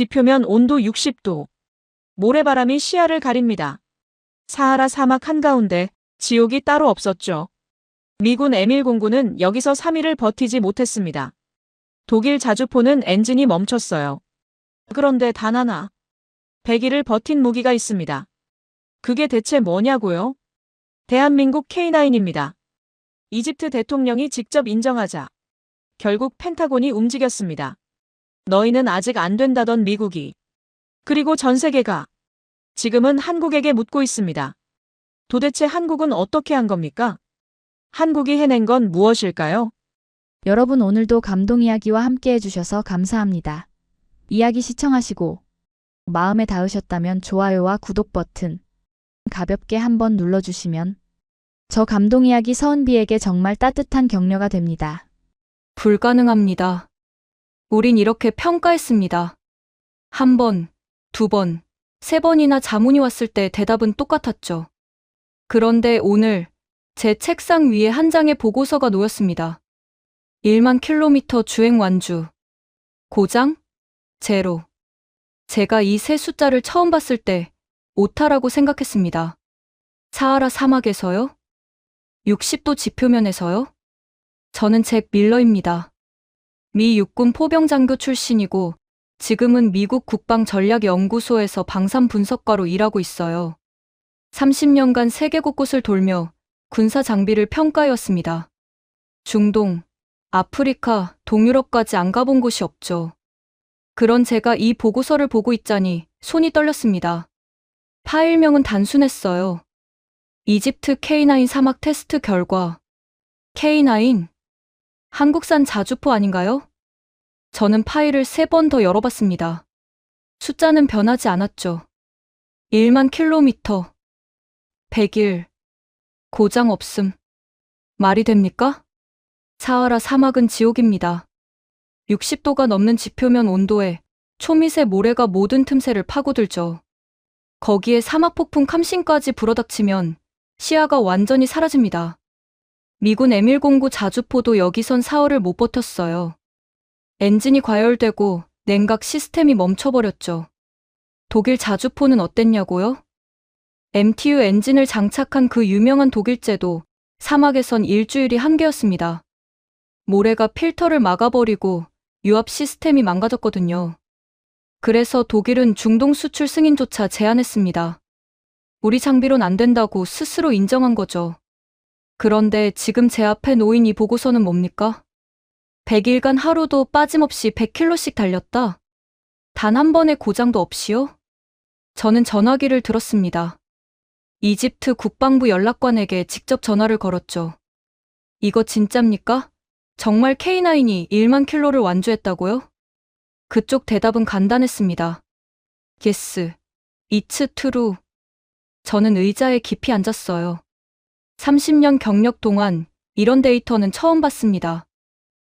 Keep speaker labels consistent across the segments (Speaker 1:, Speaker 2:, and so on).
Speaker 1: 지표면 온도 60도. 모래바람이 시야를 가립니다. 사하라 사막 한가운데 지옥이 따로 없었죠. 미군 M109는 여기서 3일을 버티지 못했습니다. 독일 자주포는 엔진이 멈췄어요. 그런데 단 하나. 100일을 버틴 무기가 있습니다. 그게 대체 뭐냐고요? 대한민국 K9입니다. 이집트 대통령이 직접 인정하자 결국 펜타곤이 움직였습니다. 너희는 아직 안 된다던 미국이. 그리고 전 세계가 지금은 한국에게 묻고 있습니다. 도대체 한국은 어떻게 한 겁니까? 한국이 해낸 건 무엇일까요?
Speaker 2: 여러분 오늘도 감동 이야기와 함께 해주셔서 감사합니다. 이야기 시청하시고 마음에 닿으셨다면 좋아요와 구독 버튼 가볍게 한번 눌러주시면 저 감동 이야기 서은비에게 정말 따뜻한 격려가 됩니다.
Speaker 3: 불가능합니다. 우린 이렇게 평가했습니다. 한 번, 두 번, 세 번이나 자문이 왔을 때 대답은 똑같았죠. 그런데 오늘 제 책상 위에 한 장의 보고서가 놓였습니다. 1만 킬로미터 주행 완주. 고장? 제로. 제가 이 세 숫자를 처음 봤을 때 오타라고 생각했습니다. 사하라 사막에서요? 60도 지표면에서요? 저는 잭 밀러입니다. 미 육군 포병장교 출신이고 지금은 미국 국방전략연구소에서 방산 분석가로 일하고 있어요. 30년간 세계 곳곳을 돌며 군사 장비를 평가해왔습니다. 중동, 아프리카, 동유럽까지 안 가본 곳이 없죠. 그런 제가 이 보고서를 보고 있자니 손이 떨렸습니다. 파일명은 단순했어요. 이집트 K9 사막 테스트 결과. K9? 한국산 자주포 아닌가요? 저는 파일을 3번 더 열어봤습니다. 숫자는 변하지 않았죠. 1만 킬로미터. 100일. 고장 없음. 말이 됩니까? 사하라 사막은 지옥입니다. 60도가 넘는 지표면 온도에 초미세 모래가 모든 틈새를 파고들죠. 거기에 사막폭풍 감신까지 불어닥치면 시야가 완전히 사라집니다. 미군 M109 자주포도 여기선 사흘을 못 버텼어요. 엔진이 과열되고 냉각 시스템이 멈춰버렸죠. 독일 자주포는 어땠냐고요? MTU 엔진을 장착한 그 유명한 독일제도 사막에선 일주일이 한계였습니다. 모래가 필터를 막아버리고 유압 시스템이 망가졌거든요. 그래서 독일은 중동 수출 승인조차 제한했습니다. 우리 장비론 안 된다고 스스로 인정한 거죠. 그런데 지금 제 앞에 놓인 이 보고서는 뭡니까? 100일간 하루도 빠짐없이 100km씩 달렸다. 단 한 번의 고장도 없이요? 저는 전화기를 들었습니다. 이집트 국방부 연락관에게 직접 전화를 걸었죠. 이거 진짜입니까? 정말 K9이 1만 킬로를 완주했다고요? 그쪽 대답은 간단했습니다. Yes, it's true. 저는 의자에 깊이 앉았어요. 30년 경력 동안 이런 데이터는 처음 봤습니다.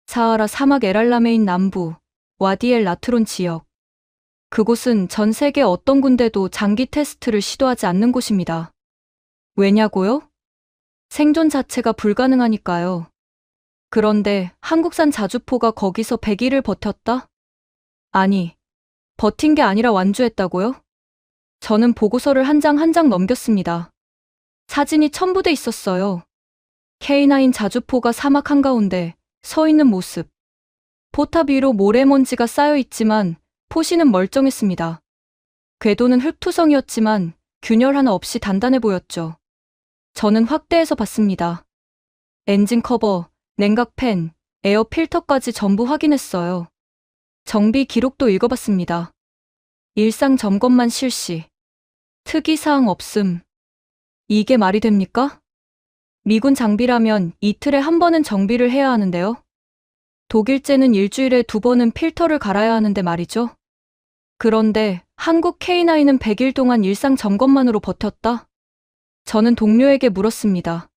Speaker 3: 사하라 사막 엘알라메인 남부, 와디엘 라트론 지역. 그곳은 전 세계 어떤 군대도 장기 테스트를 시도하지 않는 곳입니다. 왜냐고요? 생존 자체가 불가능하니까요. 그런데 한국산 자주포가 거기서 100일을 버텼다? 아니, 버틴 게 아니라 완주했다고요? 저는 보고서를 한 장 한 장 넘겼습니다. 사진이 첨부돼 있었어요. K9 자주포가 사막 한가운데 서 있는 모습. 포탑 위로 모래먼지가 쌓여 있지만 포시는 멀쩡했습니다. 궤도는 흙투성이었지만 균열 하나 없이 단단해 보였죠. 저는 확대해서 봤습니다. 엔진 커버, 냉각팬, 에어 필터까지 전부 확인했어요. 정비 기록도 읽어봤습니다. 일상 점검만 실시. 특이사항 없음. 이게 말이 됩니까? 미군 장비라면 이틀에 한 번은 정비를 해야 하는데요. 독일제는 일주일에 2번은 필터를 갈아야 하는데 말이죠. 그런데 한국 K9은 100일 동안 일상 점검만으로 버텼다? 저는 동료에게 물었습니다.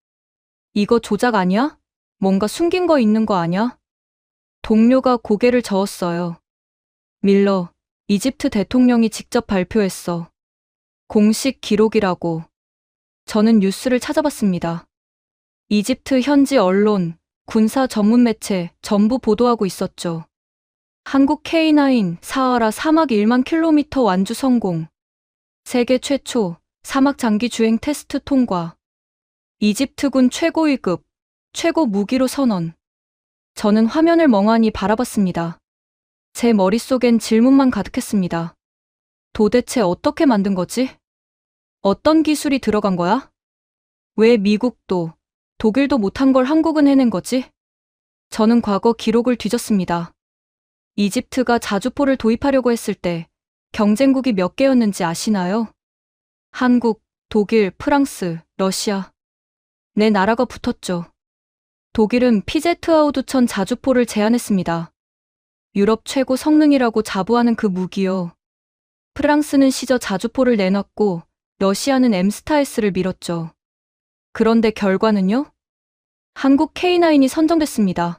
Speaker 3: 이거 조작 아니야? 뭔가 숨긴 거 있는 거 아니야? 동료가 고개를 저었어요. 밀러, 이집트 대통령이 직접 발표했어. 공식 기록이라고. 저는 뉴스를 찾아봤습니다. 이집트 현지 언론, 군사 전문 매체 전부 보도하고 있었죠. 한국 K9 사하라 사막 1만 킬로미터 완주 성공. 세계 최초 사막 장기 주행 테스트 통과. 이집트군 최고 1급, 최고 무기로 선언. 저는 화면을 멍하니 바라봤습니다. 제 머릿속엔 질문만 가득했습니다. 도대체 어떻게 만든 거지? 어떤 기술이 들어간 거야? 왜 미국도, 독일도 못한 걸 한국은 해낸 거지? 저는 과거 기록을 뒤졌습니다. 이집트가 자주포를 도입하려고 했을 때 경쟁국이 몇 개였는지 아시나요? 한국, 독일, 프랑스, 러시아. 네 나라가 붙었죠. 독일은 피제트아우두천 자주포를 제안했습니다. 유럽 최고 성능이라고 자부하는 그 무기요. 프랑스는 시저 자주포를 내놨고 러시아는 엠스타S를 밀었죠. 그런데 결과는요? 한국 K9이 선정됐습니다.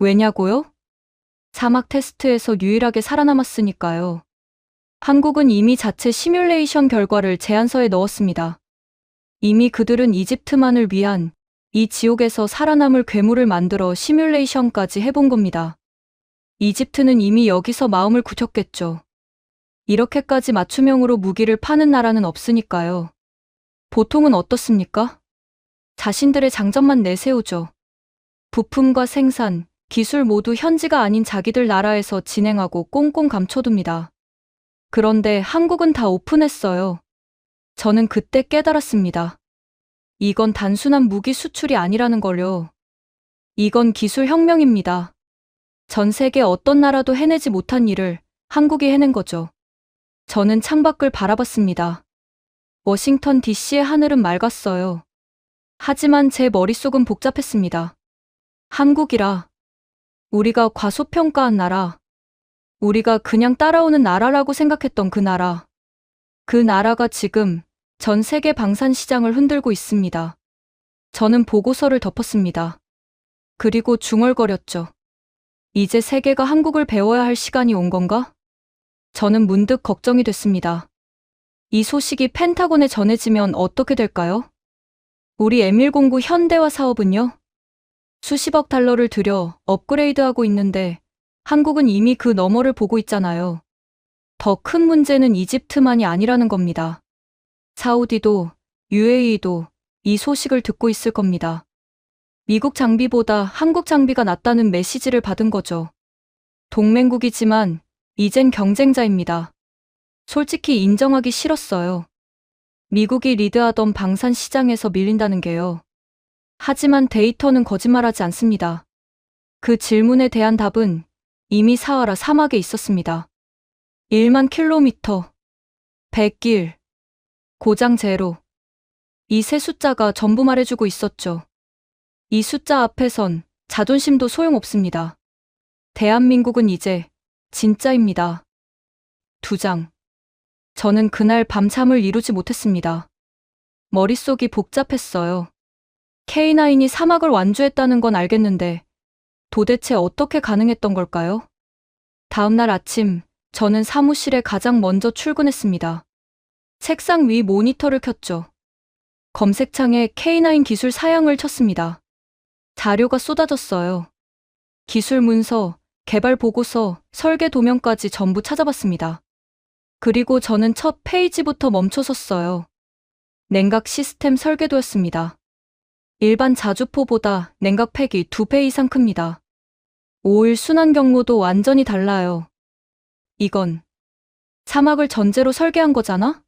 Speaker 3: 왜냐고요? 사막 테스트에서 유일하게 살아남았으니까요. 한국은 이미 자체 시뮬레이션 결과를 제안서에 넣었습니다. 이미 그들은 이집트만을 위한 이 지옥에서 살아남을 괴물을 만들어 시뮬레이션까지 해본 겁니다. 이집트는 이미 여기서 마음을 굳혔겠죠. 이렇게까지 맞춤형으로 무기를 파는 나라는 없으니까요. 보통은 어떻습니까? 자신들의 장점만 내세우죠. 부품과 생산, 기술 모두 현지가 아닌 자기들 나라에서 진행하고 꽁꽁 감춰둡니다. 그런데 한국은 다 오픈했어요. 저는 그때 깨달았습니다. 이건 단순한 무기 수출이 아니라는 걸요. 이건 기술 혁명입니다. 전 세계 어떤 나라도 해내지 못한 일을 한국이 해낸 거죠. 저는 창밖을 바라봤습니다. 워싱턴 DC의 하늘은 맑았어요. 하지만 제 머릿속은 복잡했습니다. 한국이라. 우리가 과소평가한 나라. 우리가 그냥 따라오는 나라라고 생각했던 그 나라. 그 나라가 지금 전 세계 방산 시장을 흔들고 있습니다. 저는 보고서를 덮었습니다. 그리고 중얼거렸죠. 이제 세계가 한국을 배워야 할 시간이 온 건가? 저는 문득 걱정이 됐습니다. 이 소식이 펜타곤에 전해지면 어떻게 될까요? 우리 M109 현대화 사업은요? 수십억 달러를 들여 업그레이드하고 있는데 한국은 이미 그 너머를 보고 있잖아요. 더 큰 문제는 이집트만이 아니라는 겁니다. 사우디도, UAE도 이 소식을 듣고 있을 겁니다. 미국 장비보다 한국 장비가 낫다는 메시지를 받은 거죠. 동맹국이지만 이젠 경쟁자입니다. 솔직히 인정하기 싫었어요. 미국이 리드하던 방산 시장에서 밀린다는 게요. 하지만 데이터는 거짓말하지 않습니다. 그 질문에 대한 답은 이미 사하라 사막에 있었습니다. 1만 킬로미터, 100길, 고장 제로. 이 세 숫자가 전부 말해주고 있었죠. 이 숫자 앞에선 자존심도 소용없습니다. 대한민국은 이제 진짜입니다. 2장. 저는 그날 밤잠을 이루지 못했습니다. 머릿속이 복잡했어요. K9이 사막을 완주했다는 건 알겠는데 도대체 어떻게 가능했던 걸까요? 다음날 아침, 저는 사무실에 가장 먼저 출근했습니다. 책상 위 모니터를 켰죠. 검색창에 K9 기술 사양을 쳤습니다. 자료가 쏟아졌어요. 기술 문서, 개발 보고서, 설계 도면까지 전부 찾아봤습니다. 그리고 저는 첫 페이지부터 멈춰섰어요. 냉각 시스템 설계도였습니다. 일반 자주포보다 냉각팩이 2배 이상 큽니다. 오일 순환 경로도 완전히 달라요. 이건 사막을 전제로 설계한 거잖아?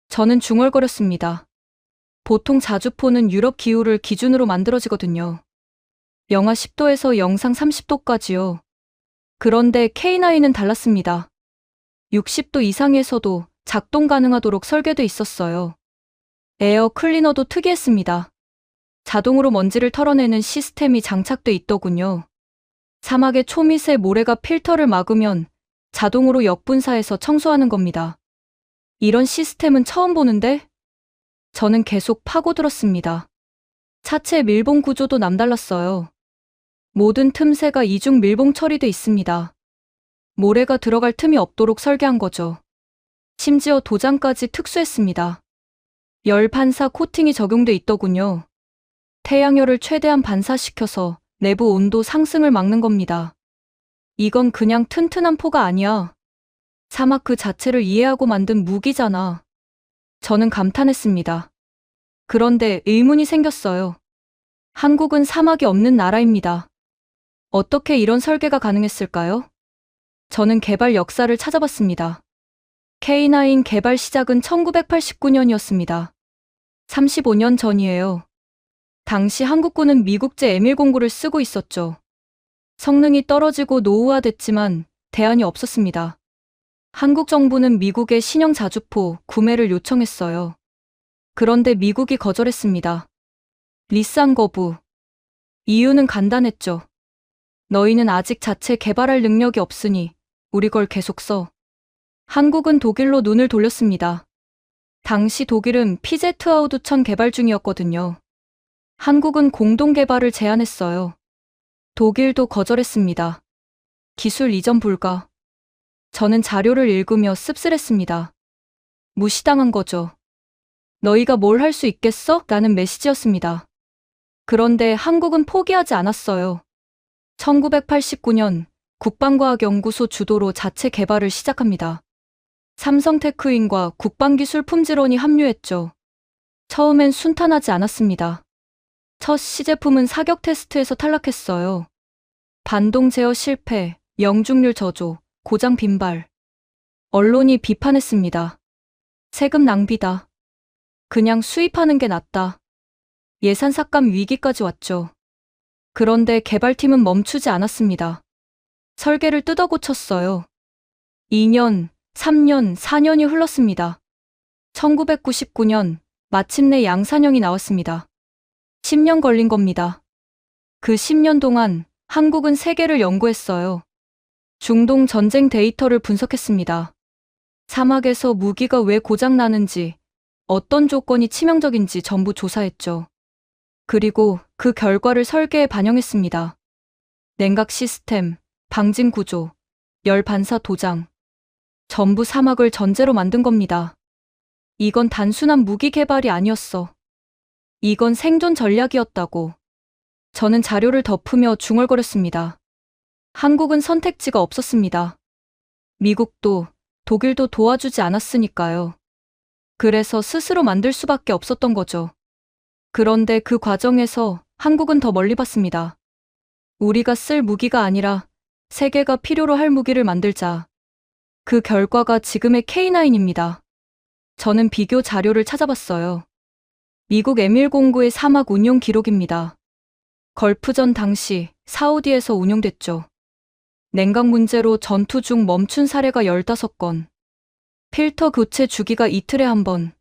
Speaker 3: 저는 중얼거렸습니다. 보통 자주포는 유럽 기후를 기준으로 만들어지거든요. 영하 10도에서 영상 30도까지요. 그런데 K9은 달랐습니다. 60도 이상에서도 작동 가능하도록 설계돼 있었어요. 에어 클리너도 특이했습니다. 자동으로 먼지를 털어내는 시스템이 장착돼 있더군요. 사막의 초미세 모래가 필터를 막으면 자동으로 역분사해서 청소하는 겁니다. 이런 시스템은 처음 보는데? 저는 계속 파고들었습니다. 차체 밀봉 구조도 남달랐어요. 모든 틈새가 이중 밀봉 처리돼 있습니다. 모래가 들어갈 틈이 없도록 설계한 거죠. 심지어 도장까지 특수했습니다. 열 반사 코팅이 적용돼 있더군요. 태양열을 최대한 반사시켜서 내부 온도 상승을 막는 겁니다. 이건 그냥 튼튼한 포가 아니야. 사막 그 자체를 이해하고 만든 무기잖아. 저는 감탄했습니다. 그런데 의문이 생겼어요. 한국은 사막이 없는 나라입니다. 어떻게 이런 설계가 가능했을까요? 저는 개발 역사를 찾아봤습니다. K9 개발 시작은 1989년이었습니다. 35년 전이에요. 당시 한국군은 미국제 M109를 쓰고 있었죠. 성능이 떨어지고 노후화됐지만 대안이 없었습니다. 한국 정부는 미국의 신형 자주포 구매를 요청했어요. 그런데 미국이 거절했습니다. 리쌍 거부. 이유는 간단했죠. 너희는 아직 자체 개발할 능력이 없으니 우리 걸 계속 써. 한국은 독일로 눈을 돌렸습니다. 당시 독일은 PZ-아우두천 개발 중이었거든요. 한국은 공동 개발을 제안했어요. 독일도 거절했습니다. 기술 이전 불가. 저는 자료를 읽으며 씁쓸했습니다. 무시당한 거죠. 너희가 뭘 할 수 있겠어? 라는 메시지였습니다. 그런데 한국은 포기하지 않았어요. 1989년 국방과학연구소 주도로 자체 개발을 시작합니다. 삼성테크인과 국방기술품질원이 합류했죠. 처음엔 순탄하지 않았습니다. 첫 시제품은 사격 테스트에서 탈락했어요. 반동 제어 실패, 영중률 저조, 고장 빈발. 언론이 비판했습니다. 세금 낭비다. 그냥 수입하는 게 낫다. 예산 삭감 위기까지 왔죠. 그런데 개발팀은 멈추지 않았습니다. 설계를 뜯어 고쳤어요. 2년, 3년, 4년이 흘렀습니다. 1999년 마침내 양산형이 나왔습니다. 10년 걸린 겁니다. 그 10년 동안 한국은 세계를 연구했어요. 중동 전쟁 데이터를 분석했습니다. 사막에서 무기가 왜 고장 나는지, 어떤 조건이 치명적인지 전부 조사했죠. 그리고 그 결과를 설계에 반영했습니다. 냉각 시스템, 방진 구조, 열 반사 도장. 전부 사막을 전제로 만든 겁니다. 이건 단순한 무기 개발이 아니었어. 이건 생존 전략이었다고. 저는 자료를 덮으며 중얼거렸습니다. 한국은 선택지가 없었습니다. 미국도, 독일도 도와주지 않았으니까요. 그래서 스스로 만들 수밖에 없었던 거죠. 그런데 그 과정에서 한국은 더 멀리 봤습니다. 우리가 쓸 무기가 아니라 세계가 필요로 할 무기를 만들자. 그 결과가 지금의 K9입니다. 저는 비교 자료를 찾아봤어요. 미국 M109의 사막 운용 기록입니다. 걸프전 당시 사우디에서 운용됐죠. 냉각 문제로 전투 중 멈춘 사례가 15건. 필터 교체 주기가 이틀에 한 번.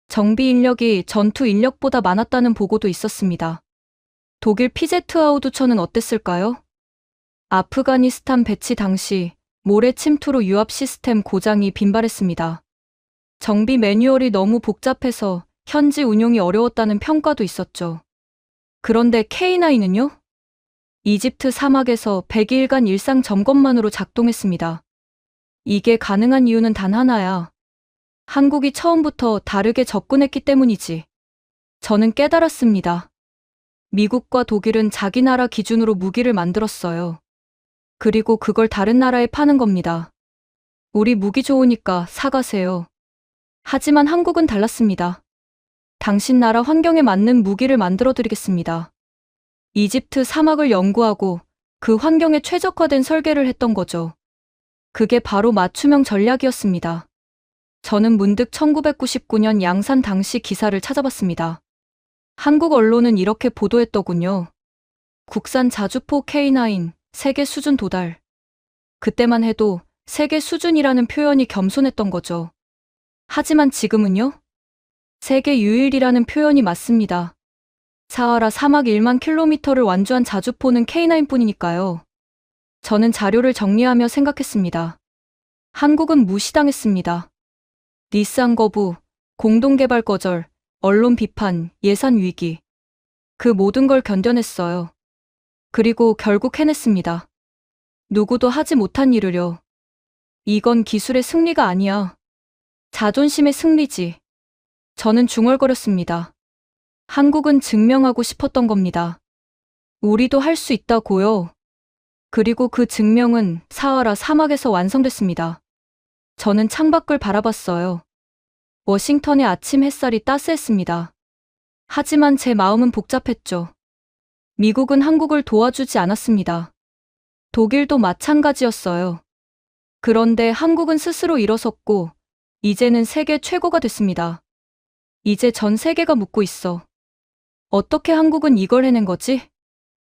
Speaker 3: 정비 인력이 전투 인력보다 많았다는 보고도 있었습니다. 독일 PZ-아우두천은 어땠을까요? 아프가니스탄 배치 당시 모래 침투로 유압 시스템 고장이 빈발했습니다. 정비 매뉴얼이 너무 복잡해서 현지 운용이 어려웠다는 평가도 있었죠. 그런데 K9은요? 이집트 사막에서 100일간 일상 점검만으로 작동했습니다. 이게 가능한 이유는 단 하나야. 한국이 처음부터 다르게 접근했기 때문이지. 저는 깨달았습니다. 미국과 독일은 자기 나라 기준으로 무기를 만들었어요. 그리고 그걸 다른 나라에 파는 겁니다. 우리 무기 좋으니까 사가세요. 하지만 한국은 달랐습니다. 당신 나라 환경에 맞는 무기를 만들어드리겠습니다. 이집트 사막을 연구하고 그 환경에 최적화된 설계를 했던 거죠. 그게 바로 맞춤형 전략이었습니다. 저는 문득 1999년 양산 당시 기사를 찾아봤습니다. 한국 언론은 이렇게 보도했더군요. 국산 자주포 K9 세계 수준 도달. 그때만 해도 세계 수준이라는 표현이 겸손했던 거죠. 하지만 지금은요? 세계 유일이라는 표현이 맞습니다. 사하라 사막 1만 킬로미터를 완주한 자주포는 K9뿐이니까요. 저는 자료를 정리하며 생각했습니다. 한국은 무시당했습니다. 리쌍 거부, 공동개발 거절, 언론 비판, 예산 위기. 그 모든 걸 견뎌냈어요. 그리고 결국 해냈습니다. 누구도 하지 못한 일을요. 이건 기술의 승리가 아니야. 자존심의 승리지. 저는 중얼거렸습니다. 한국은 증명하고 싶었던 겁니다. 우리도 할 수 있다고요. 그리고 그 증명은 사하라 사막에서 완성됐습니다. 저는 창밖을 바라봤어요. 워싱턴의 아침 햇살이 따스했습니다. 하지만 제 마음은 복잡했죠. 미국은 한국을 도와주지 않았습니다. 독일도 마찬가지였어요. 그런데 한국은 스스로 일어섰고, 이제는 세계 최고가 됐습니다. 이제 전 세계가 묻고 있어. 어떻게 한국은 이걸 해낸 거지?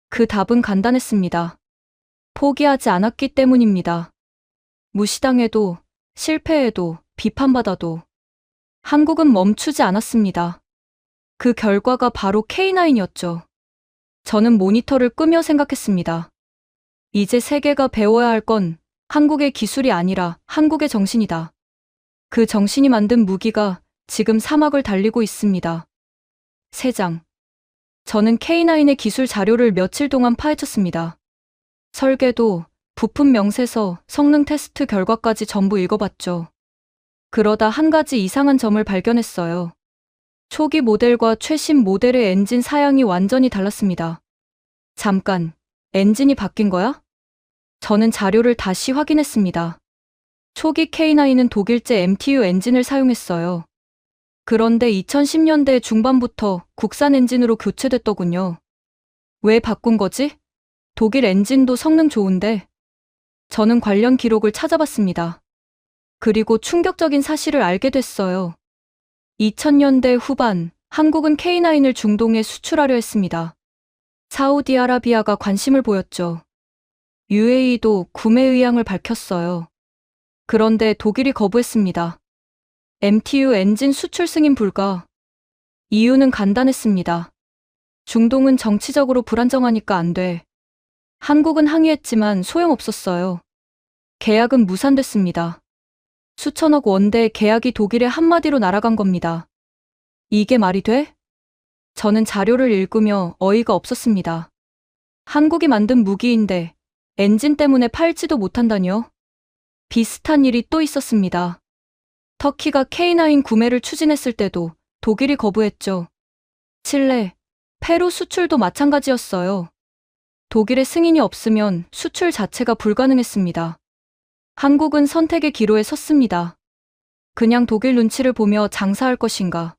Speaker 3: 그 답은 간단했습니다. 포기하지 않았기 때문입니다. 무시당해도, 실패해도, 비판받아도 한국은 멈추지 않았습니다. 그 결과가 바로 K9이었죠. 저는 모니터를 끄며 생각했습니다. 이제 세계가 배워야 할 건 한국의 기술이 아니라 한국의 정신이다. 그 정신이 만든 무기가 지금 사막을 달리고 있습니다. 3장. 저는 K9의 기술 자료를 며칠 동안 파헤쳤습니다. 설계도, 부품 명세서, 성능 테스트 결과까지 전부 읽어봤죠. 그러다 한 가지 이상한 점을 발견했어요. 초기 모델과 최신 모델의 엔진 사양이 완전히 달랐습니다. 잠깐, 엔진이 바뀐 거야? 저는 자료를 다시 확인했습니다. 초기 K9은 독일제 MTU 엔진을 사용했어요. 그런데 2010년대 중반부터 국산 엔진으로 교체됐더군요. 왜 바꾼 거지? 독일 엔진도 성능 좋은데. 저는 관련 기록을 찾아봤습니다. 그리고 충격적인 사실을 알게 됐어요. 2000년대 후반, 한국은 K9을 중동에 수출하려 했습니다. 사우디아라비아가 관심을 보였죠. UAE도 구매 의향을 밝혔어요. 그런데 독일이 거부했습니다. MTU 엔진 수출 승인 불가. 이유는 간단했습니다. 중동은 정치적으로 불안정하니까 안 돼. 한국은 항의했지만 소용없었어요. 계약은 무산됐습니다. 수천억 원대 계약이 독일에 한마디로 날아간 겁니다. 이게 말이 돼? 저는 자료를 읽으며 어이가 없었습니다. 한국이 만든 무기인데 엔진 때문에 팔지도 못한다니요? 비슷한 일이 또 있었습니다. 터키가 K9 구매를 추진했을 때도 독일이 거부했죠. 칠레, 페루 수출도 마찬가지였어요. 독일의 승인이 없으면 수출 자체가 불가능했습니다. 한국은 선택의 기로에 섰습니다. 그냥 독일 눈치를 보며 장사할 것인가?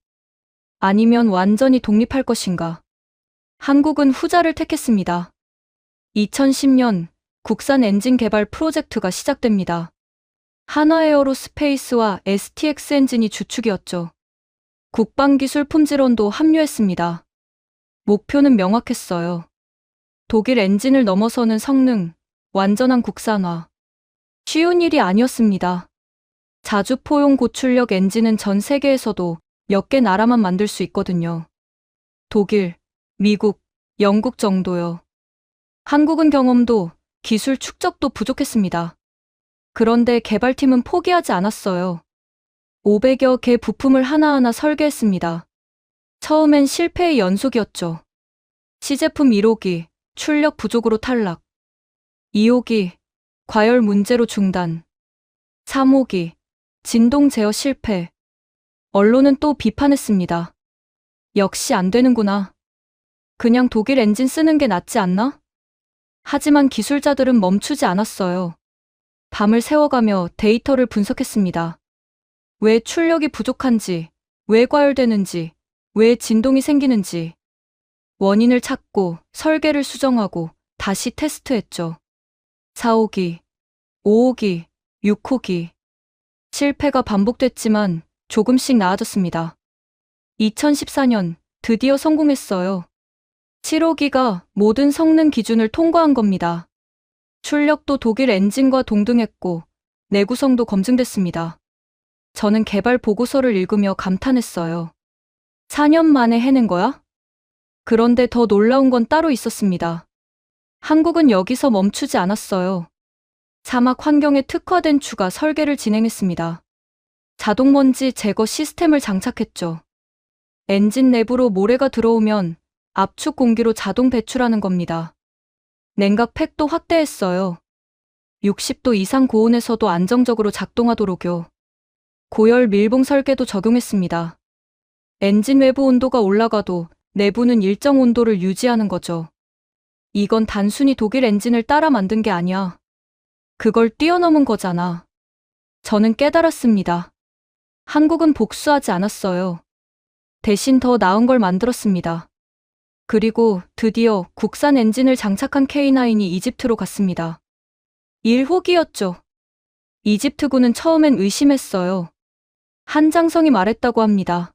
Speaker 3: 아니면 완전히 독립할 것인가? 한국은 후자를 택했습니다. 2010년 국산 엔진 개발 프로젝트가 시작됩니다. 한화에어로스페이스와 STX 엔진이 주축이었죠. 국방기술 품질원도 합류했습니다. 목표는 명확했어요. 독일 엔진을 넘어서는 성능, 완전한 국산화. 쉬운 일이 아니었습니다. 자주포용 고출력 엔진은 전 세계에서도 몇 개 나라만 만들 수 있거든요. 독일, 미국, 영국 정도요. 한국은 경험도 기술 축적도 부족했습니다. 그런데 개발팀은 포기하지 않았어요. 500여 개 부품을 하나하나 설계했습니다. 처음엔 실패의 연속이었죠. 시제품 1호기, 출력 부족으로 탈락. 2호기, 과열 문제로 중단. 3호기, 진동 제어 실패. 언론은 또 비판했습니다. 역시 안 되는구나. 그냥 독일 엔진 쓰는 게 낫지 않나? 하지만 기술자들은 멈추지 않았어요. 밤을 새워가며 데이터를 분석했습니다. 왜 출력이 부족한지, 왜 과열되는지, 왜 진동이 생기는지. 원인을 찾고 설계를 수정하고 다시 테스트했죠. 4호기, 5호기, 6호기. 실패가 반복됐지만 조금씩 나아졌습니다. 2014년 드디어 성공했어요. 7호기가 모든 성능 기준을 통과한 겁니다. 출력도 독일 엔진과 동등했고 내구성도 검증됐습니다. 저는 개발 보고서를 읽으며 감탄했어요. 4년 만에 해낸 거야? 그런데 더 놀라운 건 따로 있었습니다. 한국은 여기서 멈추지 않았어요. 사막 환경에 특화된 추가 설계를 진행했습니다. 자동먼지 제거 시스템을 장착했죠. 엔진 내부로 모래가 들어오면 압축 공기로 자동 배출하는 겁니다. 냉각 팩도 확대했어요. 60도 이상 고온에서도 안정적으로 작동하도록요. 고열 밀봉 설계도 적용했습니다. 엔진 외부 온도가 올라가도 내부는 일정 온도를 유지하는 거죠. 이건 단순히 독일 엔진을 따라 만든 게 아니야. 그걸 뛰어넘은 거잖아. 저는 깨달았습니다. 한국은 복수하지 않았어요. 대신 더 나은 걸 만들었습니다. 그리고 드디어 국산 엔진을 장착한 K9이 이집트로 갔습니다. 일호기였죠. 이집트군은 처음엔 의심했어요. 한장성이 말했다고 합니다.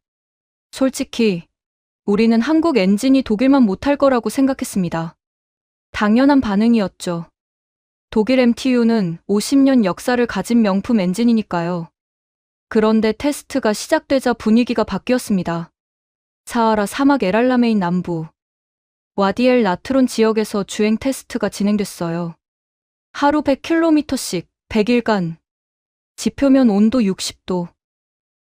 Speaker 3: 솔직히 우리는 한국 엔진이 독일만 못할 거라고 생각했습니다. 당연한 반응이었죠. 독일 MTU는 50년 역사를 가진 명품 엔진이니까요. 그런데 테스트가 시작되자 분위기가 바뀌었습니다. 사하라 사막 엘알라메인 남부 와디엘 나트론 지역에서 주행 테스트가 진행됐어요. 하루 100km씩 100일간 지표면 온도 60도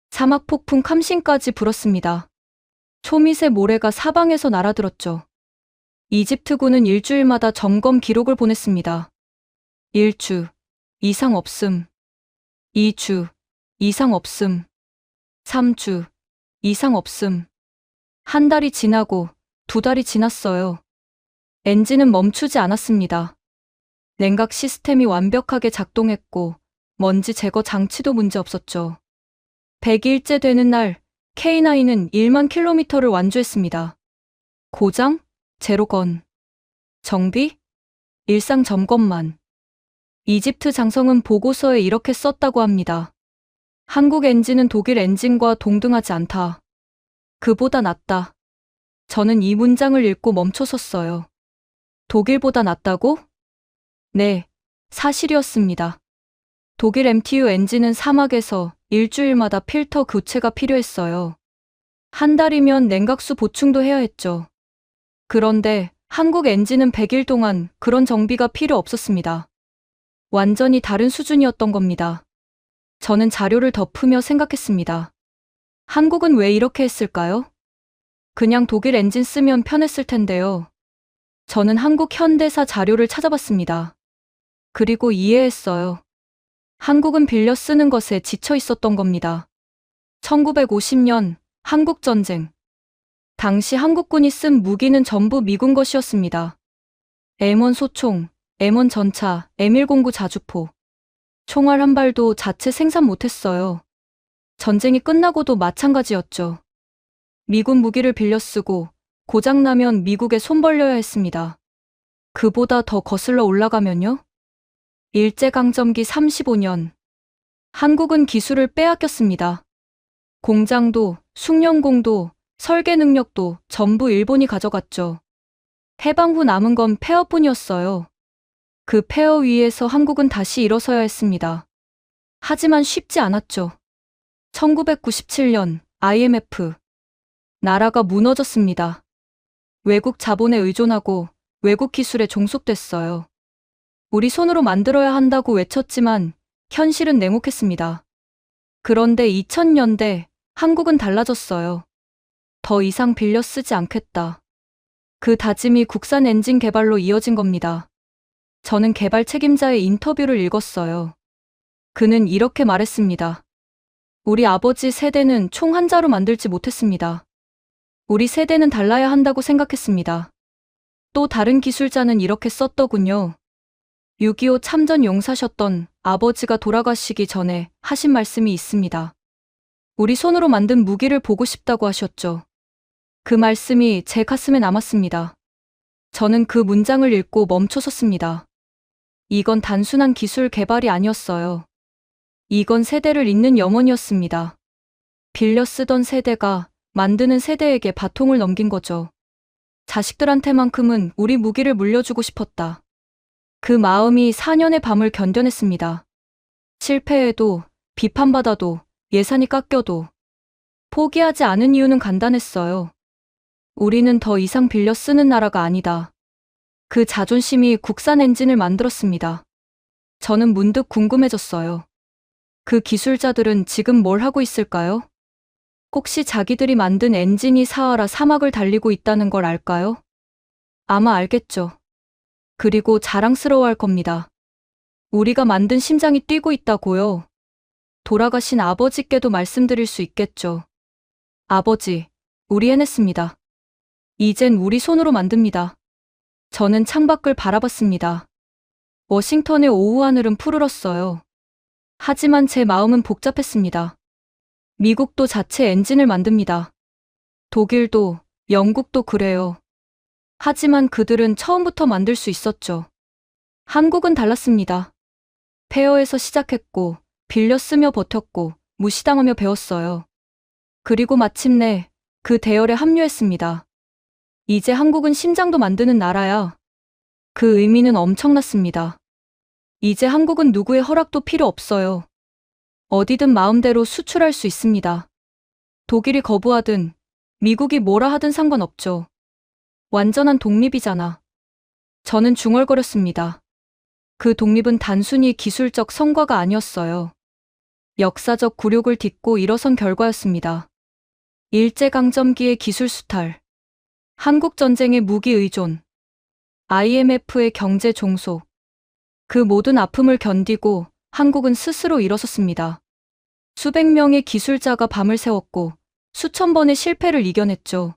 Speaker 3: 사막 폭풍 감신까지 불었습니다. 초미세 모래가 사방에서 날아들었죠. 이집트군은 일주일마다 점검 기록을 보냈습니다. 1주 이상 없음, 2주 이상 없음, 3주 이상 없음. 한 달이 지나고 2달이 지났어요. 엔진은 멈추지 않았습니다. 냉각 시스템이 완벽하게 작동했고 먼지 제거 장치도 문제 없었죠. 100일째 되는 날 K9은 1만 킬로미터를 완주했습니다. 고장? 제로 건. 정비? 일상 점검만. 이집트 장성은 보고서에 이렇게 썼다고 합니다. 한국 엔진은 독일 엔진과 동등하지 않다. 그보다 낫다. 저는 이 문장을 읽고 멈춰섰어요. 독일보다 낫다고? 네, 사실이었습니다. 독일 MTU 엔진은 사막에서 일주일마다 필터 교체가 필요했어요. 한 달이면 냉각수 보충도 해야 했죠. 그런데 한국 엔진은 100일 동안 그런 정비가 필요 없었습니다. 완전히 다른 수준이었던 겁니다. 저는 자료를 덮으며 생각했습니다. 한국은 왜 이렇게 했을까요? 그냥 독일 엔진 쓰면 편했을 텐데요. 저는 한국 현대사 자료를 찾아봤습니다. 그리고 이해했어요. 한국은 빌려 쓰는 것에 지쳐 있었던 겁니다. 1950년 한국전쟁. 당시 한국군이 쓴 무기는 전부 미군 것이었습니다. M1 소총, M1 전차, M109 자주포. 총알 한 발도 자체 생산 못했어요. 전쟁이 끝나고도 마찬가지였죠. 미군 무기를 빌려 쓰고 고장나면 미국에 손 벌려야 했습니다. 그보다 더 거슬러 올라가면요? 일제강점기 35년. 한국은 기술을 빼앗겼습니다. 공장도, 숙련공도, 설계 능력도 전부 일본이 가져갔죠. 해방 후 남은 건 폐허뿐이었어요. 그 폐허 위에서 한국은 다시 일어서야 했습니다. 하지만 쉽지 않았죠. 1997년 IMF. 나라가 무너졌습니다. 외국 자본에 의존하고 외국 기술에 종속됐어요. 우리 손으로 만들어야 한다고 외쳤지만 현실은 냉혹했습니다. 그런데 2000년대 한국은 달라졌어요. 더 이상 빌려 쓰지 않겠다. 그 다짐이 국산 엔진 개발로 이어진 겁니다. 저는 개발 책임자의 인터뷰를 읽었어요. 그는 이렇게 말했습니다. 우리 아버지 세대는 총 한 자로 만들지 못했습니다. 우리 세대는 달라야 한다고 생각했습니다. 또 다른 기술자는 이렇게 썼더군요. 6.25 참전 용사셨던 아버지가 돌아가시기 전에 하신 말씀이 있습니다. 우리 손으로 만든 무기를 보고 싶다고 하셨죠. 그 말씀이 제 가슴에 남았습니다. 저는 그 문장을 읽고 멈춰섰습니다. 이건 단순한 기술 개발이 아니었어요. 이건 세대를 잇는 염원이었습니다. 빌려 쓰던 세대가 만드는 세대에게 바통을 넘긴 거죠. 자식들한테만큼은 우리 무기를 물려주고 싶었다. 그 마음이 4년의 밤을 견뎌냈습니다. 실패해도, 비판받아도, 예산이 깎여도 포기하지 않은 이유는 간단했어요. 우리는 더 이상 빌려 쓰는 나라가 아니다. 그 자존심이 국산 엔진을 만들었습니다. 저는 문득 궁금해졌어요. 그 기술자들은 지금 뭘 하고 있을까요? 혹시 자기들이 만든 엔진이 사하라 사막을 달리고 있다는 걸 알까요? 아마 알겠죠. 그리고 자랑스러워할 겁니다. 우리가 만든 심장이 뛰고 있다고요. 돌아가신 아버지께도 말씀드릴 수 있겠죠. 아버지, 우리 해냈습니다. 이젠 우리 손으로 만듭니다. 저는 창밖을 바라봤습니다. 워싱턴의 오후 하늘은 푸르렀어요. 하지만 제 마음은 복잡했습니다. 미국도 자체 엔진을 만듭니다. 독일도, 영국도 그래요. 하지만 그들은 처음부터 만들 수 있었죠. 한국은 달랐습니다. 폐허에서 시작했고, 빌려 쓰며 버텼고, 무시당하며 배웠어요. 그리고 마침내 그 대열에 합류했습니다. 이제 한국은 심장도 만드는 나라야. 그 의미는 엄청났습니다. 이제 한국은 누구의 허락도 필요 없어요. 어디든 마음대로 수출할 수 있습니다. 독일이 거부하든 미국이 뭐라 하든 상관없죠. 완전한 독립이잖아. 저는 중얼거렸습니다. 그 독립은 단순히 기술적 성과가 아니었어요. 역사적 굴욕을 딛고 일어선 결과였습니다. 일제강점기의 기술 수탈, 한국전쟁의 무기 의존, IMF의 경제 종속, 그 모든 아픔을 견디고 한국은 스스로 일어섰습니다. 수백 명의 기술자가 밤을 새웠고 수천 번의 실패를 이겨냈죠.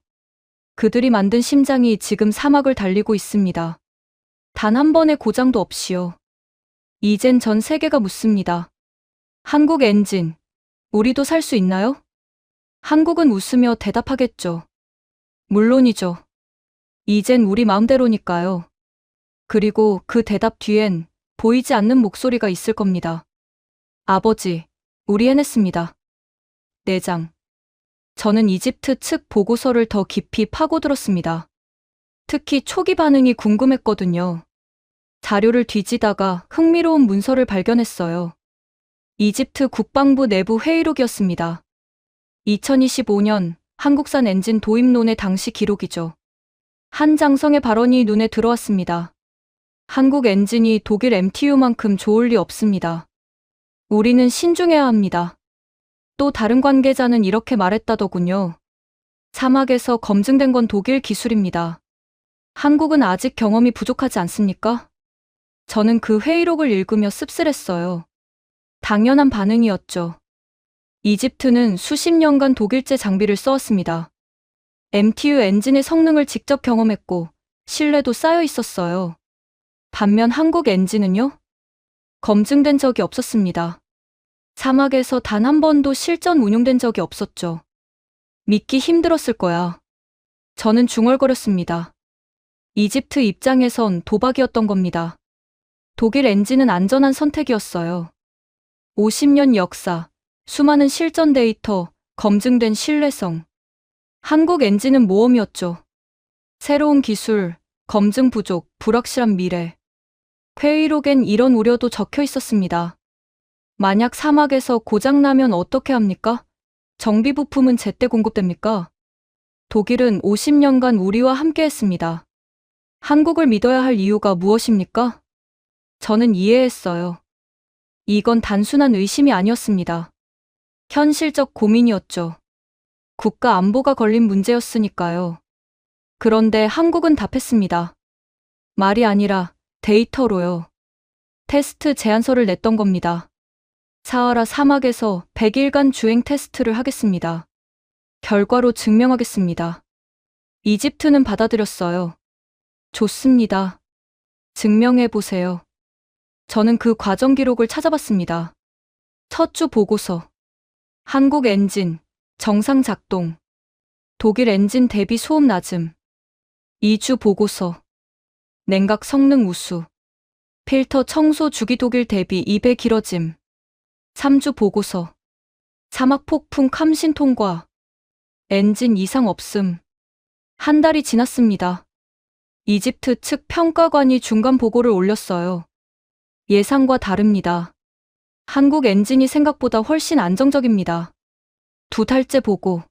Speaker 3: 그들이 만든 심장이 지금 사막을 달리고 있습니다. 단 한 번의 고장도 없이요. 이젠 전 세계가 묻습니다. 한국 엔진, 우리도 살 수 있나요? 한국은 웃으며 대답하겠죠. 물론이죠. 이젠 우리 마음대로니까요. 그리고 그 대답 뒤엔 보이지 않는 목소리가 있을 겁니다. 아버지, 우리 해냈습니다. 내장. 저는 이집트 측 보고서를 더 깊이 파고들었습니다. 특히 초기 반응이 궁금했거든요. 자료를 뒤지다가 흥미로운 문서를 발견했어요. 이집트 국방부 내부 회의록이었습니다. 2025년 한국산 엔진 도입론의 당시 기록이죠. 한 장성의 발언이 눈에 들어왔습니다. 한국 엔진이 독일 MTU만큼 좋을 리 없습니다. 우리는 신중해야 합니다. 또 다른 관계자는 이렇게 말했다더군요. 사막에서 검증된 건 독일 기술입니다. 한국은 아직 경험이 부족하지 않습니까? 저는 그 회의록을 읽으며 씁쓸했어요. 당연한 반응이었죠. 이집트는 수십 년간 독일제 장비를 써왔습니다. MTU 엔진의 성능을 직접 경험했고 신뢰도 쌓여 있었어요. 반면 한국 엔진은요? 검증된 적이 없었습니다. 사막에서 단 한 번도 실전 운용된 적이 없었죠. 믿기 힘들었을 거야. 저는 중얼거렸습니다. 이집트 입장에선 도박이었던 겁니다. 독일 엔진은 안전한 선택이었어요. 50년 역사, 수많은 실전 데이터, 검증된 신뢰성. 한국 엔진은 모험이었죠. 새로운 기술, 검증 부족, 불확실한 미래. 회의록엔 이런 우려도 적혀 있었습니다. 만약 사막에서 고장나면 어떻게 합니까? 정비 부품은 제때 공급됩니까? 독일은 50년간 우리와 함께 했습니다. 한국을 믿어야 할 이유가 무엇입니까? 저는 이해했어요. 이건 단순한 의심이 아니었습니다. 현실적 고민이었죠. 국가 안보가 걸린 문제였으니까요. 그런데 한국은 답했습니다. 말이 아니라 데이터로요. 테스트 제안서를 냈던 겁니다. 사하라 사막에서 100일간 주행 테스트를 하겠습니다. 결과로 증명하겠습니다. 이집트는 받아들였어요. 좋습니다. 증명해보세요. 저는 그 과정 기록을 찾아봤습니다. 첫 주 보고서. 한국 엔진, 정상 작동. 독일 엔진 대비 소음 낮음. 2주 보고서. 냉각 성능 우수. 필터 청소 주기 독일 대비 2배 길어짐. 3주 보고서. 사막 폭풍 감신 통과. 엔진 이상 없음. 한 달이 지났습니다. 이집트 측 평가관이 중간 보고를 올렸어요. 예상과 다릅니다. 한국 엔진이 생각보다 훨씬 안정적입니다. 2달째 보고.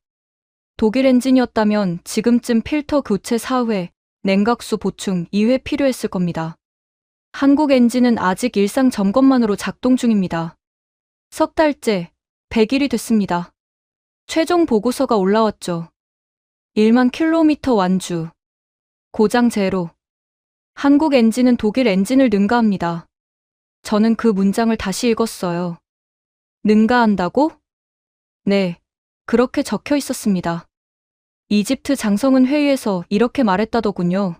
Speaker 3: 독일 엔진이었다면 지금쯤 필터 교체 4회, 냉각수 보충 2회 필요했을 겁니다. 한국 엔진은 아직 일상 점검만으로 작동 중입니다. 석 달째, 100일이 됐습니다. 최종 보고서가 올라왔죠. 1만 킬로미터 완주. 고장 제로. 한국 엔진은 독일 엔진을 능가합니다. 저는 그 문장을 다시 읽었어요. 능가한다고? 네, 그렇게 적혀 있었습니다. 이집트 장성은 회의에서 이렇게 말했다더군요.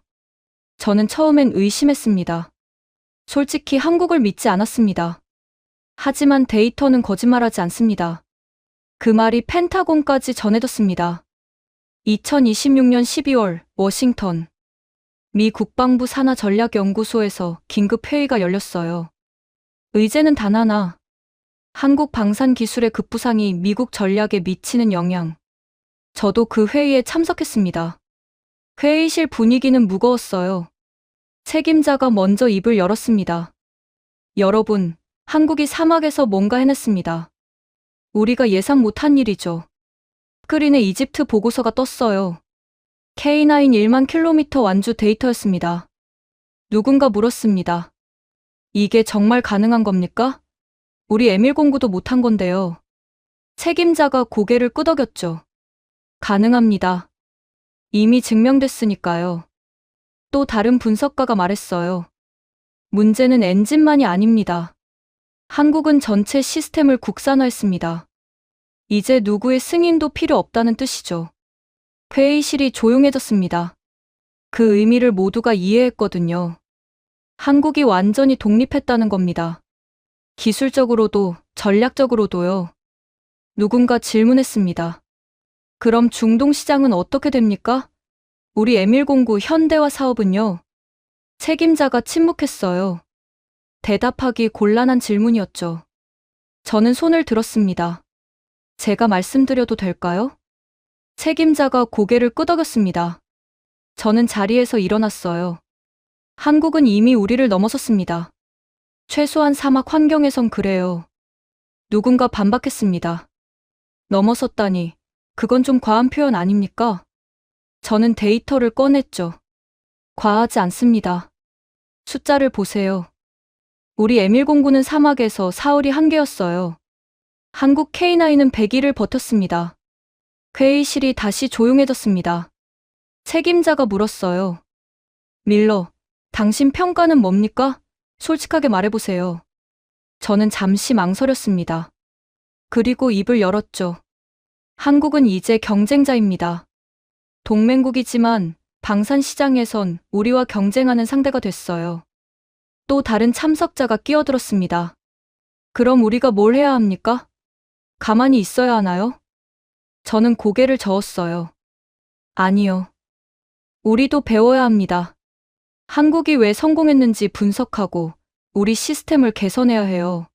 Speaker 3: 저는 처음엔 의심했습니다. 솔직히 한국을 믿지 않았습니다. 하지만 데이터는 거짓말하지 않습니다. 그 말이 펜타곤까지 전해졌습니다. 2026년 12월 워싱턴 미 국방부 산하전략연구소에서 긴급 회의가 열렸어요. 의제는 단 하나. 한국 방산 기술의 급부상이 미국 전략에 미치는 영향. 저도 그 회의에 참석했습니다. 회의실 분위기는 무거웠어요. 책임자가 먼저 입을 열었습니다. 여러분, 한국이 사막에서 뭔가 해냈습니다. 우리가 예상 못한 일이죠. 스크린에 이집트 보고서가 떴어요. K9 1만 킬로미터 완주 데이터였습니다. 누군가 물었습니다. 이게 정말 가능한 겁니까? 우리 M109도 못한 건데요. 책임자가 고개를 끄덕였죠. 가능합니다. 이미 증명됐으니까요. 또 다른 분석가가 말했어요. 문제는 엔진만이 아닙니다. 한국은 전체 시스템을 국산화했습니다. 이제 누구의 승인도 필요 없다는 뜻이죠. 회의실이 조용해졌습니다. 그 의미를 모두가 이해했거든요. 한국이 완전히 독립했다는 겁니다. 기술적으로도 전략적으로도요. 누군가 질문했습니다. 그럼 중동 시장은 어떻게 됩니까? 우리 M109 현대화 사업은요? 책임자가 침묵했어요. 대답하기 곤란한 질문이었죠. 저는 손을 들었습니다. 제가 말씀드려도 될까요? 책임자가 고개를 끄덕였습니다. 저는 자리에서 일어났어요. 한국은 이미 우리를 넘어섰습니다. 최소한 사막 환경에선 그래요. 누군가 반박했습니다. 넘어섰다니, 그건 좀 과한 표현 아닙니까? 저는 데이터를 꺼냈죠. 과하지 않습니다. 숫자를 보세요. 우리 M109는 사막에서 사흘이 한계였어요. 한국 K9은 100일을 버텼습니다. 회의실이 다시 조용해졌습니다. 책임자가 물었어요. 밀러, 당신 평가는 뭡니까? 솔직하게 말해보세요. 저는 잠시 망설였습니다. 그리고 입을 열었죠. 한국은 이제 경쟁자입니다. 동맹국이지만 방산 시장에선 우리와 경쟁하는 상대가 됐어요. 또 다른 참석자가 끼어들었습니다. 그럼 우리가 뭘 해야 합니까? 가만히 있어야 하나요? 저는 고개를 저었어요. 아니요. 우리도 배워야 합니다. 한국이 왜 성공했는지 분석하고 우리 시스템을 개선해야 해요.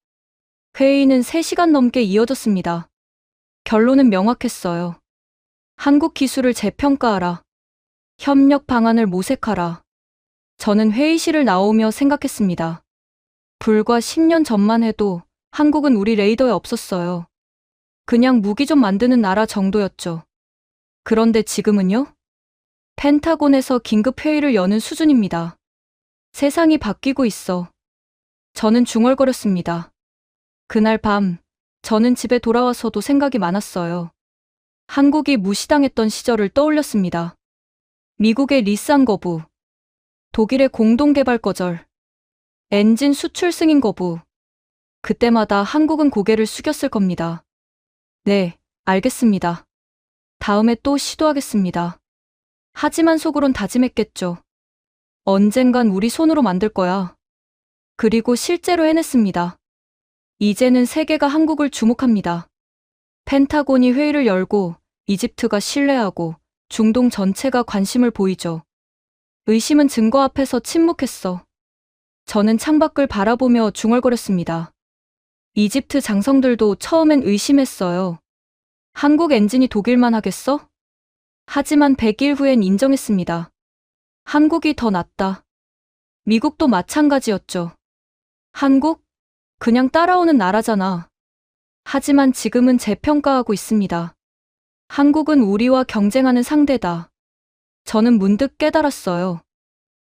Speaker 3: 회의는 3시간 넘게 이어졌습니다. 결론은 명확했어요. 한국 기술을 재평가하라. 협력 방안을 모색하라. 저는 회의실을 나오며 생각했습니다. 불과 10년 전만 해도 한국은 우리 레이더에 없었어요. 그냥 무기 좀 만드는 나라 정도였죠. 그런데 지금은요? 펜타곤에서 긴급 회의를 여는 수준입니다. 세상이 바뀌고 있어. 저는 중얼거렸습니다. 그날 밤, 저는 집에 돌아와서도 생각이 많았어요. 한국이 무시당했던 시절을 떠올렸습니다. 미국의 리쌍 거부, 독일의 공동개발 거절, 엔진 수출 승인 거부. 그때마다 한국은 고개를 숙였을 겁니다. 네, 알겠습니다. 다음에 또 시도하겠습니다. 하지만 속으론 다짐했겠죠. 언젠간 우리 손으로 만들 거야. 그리고 실제로 해냈습니다. 이제는 세계가 한국을 주목합니다. 펜타곤이 회의를 열고 이집트가 신뢰하고 중동 전체가 관심을 보이죠. 의심은 증거 앞에서 침묵했어. 저는 창밖을 바라보며 중얼거렸습니다. 이집트 장성들도 처음엔 의심했어요. 한국 엔진이 독일만 하겠어? 하지만 100일 후엔 인정했습니다. 한국이 더 낫다. 미국도 마찬가지였죠. 한국? 그냥 따라오는 나라잖아. 하지만 지금은 재평가하고 있습니다. 한국은 우리와 경쟁하는 상대다. 저는 문득 깨달았어요.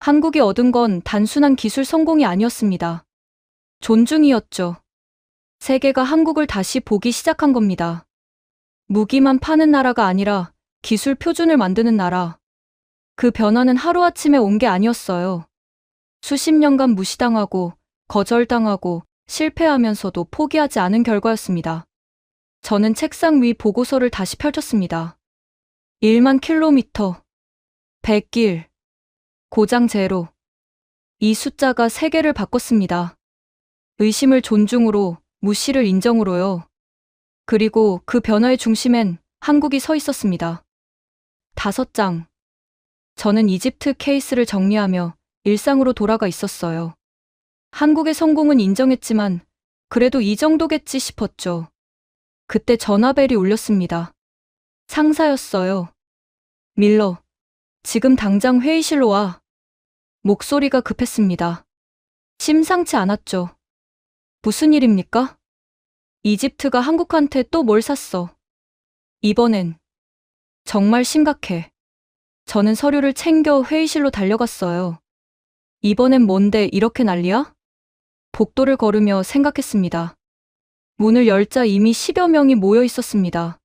Speaker 3: 한국이 얻은 건 단순한 기술 성공이 아니었습니다. 존중이었죠. 세계가 한국을 다시 보기 시작한 겁니다. 무기만 파는 나라가 아니라 기술 표준을 만드는 나라. 그 변화는 하루아침에 온 게 아니었어요. 수십 년간 무시당하고 거절당하고 실패하면서도 포기하지 않은 결과였습니다. 저는 책상 위 보고서를 다시 펼쳤습니다. 1만 킬로미터, 100일, 고장 제로. 이 숫자가 세계를 바꿨습니다. 의심을 존중으로, 무시를 인정으로요. 그리고 그 변화의 중심엔 한국이 서 있었습니다. 5장. 저는 이집트 케이스를 정리하며 일상으로 돌아가 있었어요. 한국의 성공은 인정했지만 그래도 이 정도겠지 싶었죠. 그때 전화벨이 울렸습니다. 상사였어요. 밀러, 지금 당장 회의실로 와. 목소리가 급했습니다. 심상치 않았죠. 무슨 일입니까? 이집트가 한국한테 또 뭘 샀어? 이번엔 정말 심각해. 저는 서류를 챙겨 회의실로 달려갔어요. 이번엔 뭔데 이렇게 난리야? 복도를 걸으며 생각했습니다. 문을 열자 이미 10여 명이 모여 있었습니다.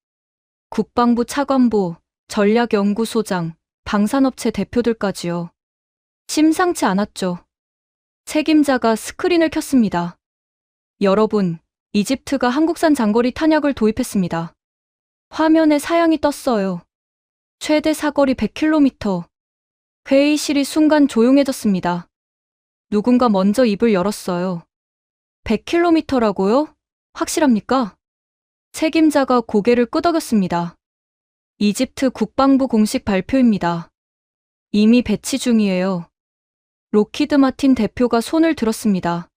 Speaker 3: 국방부 차관보, 전략연구소장, 방산업체 대표들까지요. 심상치 않았죠. 책임자가 스크린을 켰습니다. 여러분, 이집트가 한국산 장거리 탄약을 도입했습니다. 화면에 사양이 떴어요. 최대 사거리 100km. 회의실이 순간 조용해졌습니다. 누군가 먼저 입을 열었어요. 100km라고요? 확실합니까? 책임자가 고개를 끄덕였습니다. 이집트 국방부 공식 발표입니다. 이미 배치 중이에요. 로키드 마틴 대표가 손을 들었습니다.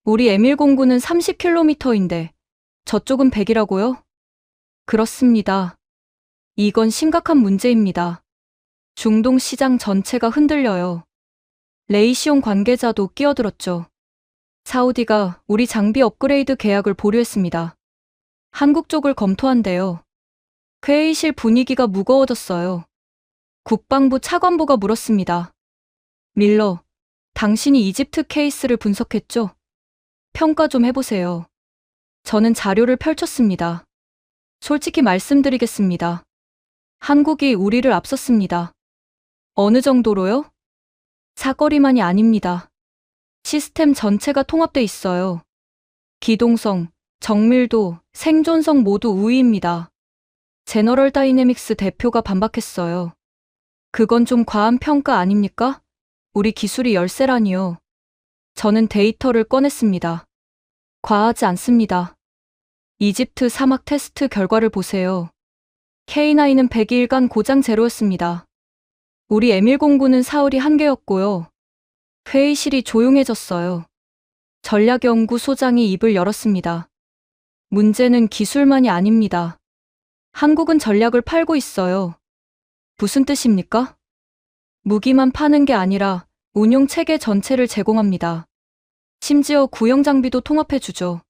Speaker 3: 우리 에밀 공군은 30km인데 저쪽은 100이라고요? 그렇습니다. 이건 심각한 문제입니다. 중동 시장 전체가 흔들려요. 레이시온 관계자도 끼어들었죠. 사우디가 우리 장비 업그레이드 계약을 보류했습니다. 한국 쪽을 검토한대요. 회의실 분위기가 무거워졌어요. 국방부 차관보가 물었습니다. 밀러, 당신이 이집트 케이스를 분석했죠? 평가 좀 해보세요. 저는 자료를 펼쳤습니다. 솔직히 말씀드리겠습니다. 한국이 우리를 앞섰습니다. 어느 정도로요? 사거리만이 아닙니다. 시스템 전체가 통합돼 있어요. 기동성, 정밀도, 생존성 모두 우위입니다. 제너럴 다이내믹스 대표가 반박했어요. 그건 좀 과한 평가 아닙니까? 우리 기술이 열세라니요. 저는 데이터를 꺼냈습니다. 과하지 않습니다. 이집트 사막 테스트 결과를 보세요. K9은 100일간 고장 제로였습니다. 우리 에밀 공군은 사흘이 한계였고요. 회의실이 조용해졌어요. 전략연구소장이 입을 열었습니다. 문제는 기술만이 아닙니다. 한국은 전략을 팔고 있어요. 무슨 뜻입니까? 무기만 파는 게 아니라 운용 체계 전체를 제공합니다. 심지어 구형 장비도 통합해주죠.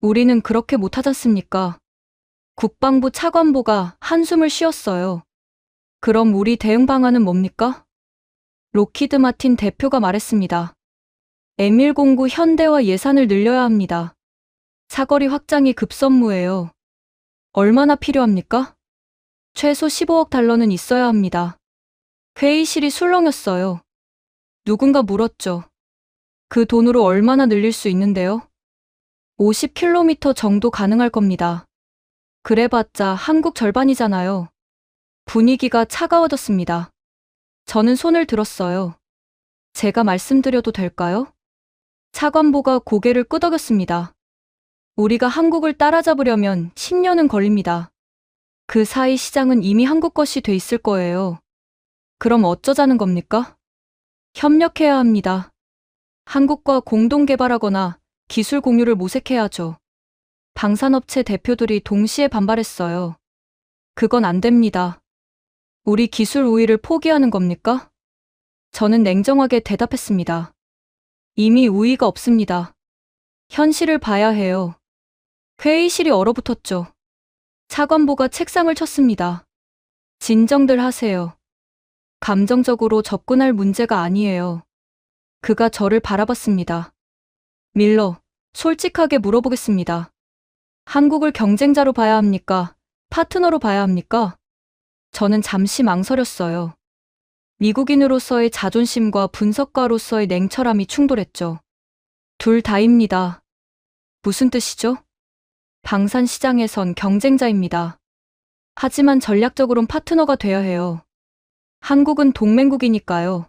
Speaker 3: 우리는 그렇게 못하지 않습니까? 국방부 차관보가 한숨을 쉬었어요. 그럼 우리 대응 방안은 뭡니까? 로키드 마틴 대표가 말했습니다. 에밀 공구 현대화 예산을 늘려야 합니다. 사거리 확장이 급선무예요. 얼마나 필요합니까? 최소 15억 달러는 있어야 합니다. 회의실이 술렁였어요. 누군가 물었죠. 그 돈으로 얼마나 늘릴 수 있는데요? 50km 정도 가능할 겁니다. 그래봤자 한국 절반이잖아요. 분위기가 차가워졌습니다. 저는 손을 들었어요. 제가 말씀드려도 될까요? 차관보가 고개를 끄덕였습니다. 우리가 한국을 따라잡으려면 10년은 걸립니다. 그 사이 시장은 이미 한국 것이 돼 있을 거예요. 그럼 어쩌자는 겁니까? 협력해야 합니다. 한국과 공동 개발하거나 기술 공유를 모색해야죠. 방산업체 대표들이 동시에 반발했어요. 그건 안 됩니다. 우리 기술 우위를 포기하는 겁니까? 저는 냉정하게 대답했습니다. 이미 우위가 없습니다. 현실을 봐야 해요. 회의실이 얼어붙었죠. 차관보가 책상을 쳤습니다. 진정들 하세요. 감정적으로 접근할 문제가 아니에요. 그가 저를 바라봤습니다. 밀러, 솔직하게 물어보겠습니다. 한국을 경쟁자로 봐야 합니까? 파트너로 봐야 합니까? 저는 잠시 망설였어요. 미국인으로서의 자존심과 분석가로서의 냉철함이 충돌했죠. 둘 다입니다. 무슨 뜻이죠? 방산 시장에선 경쟁자입니다. 하지만 전략적으론 파트너가 돼야 해요. 한국은 동맹국이니까요.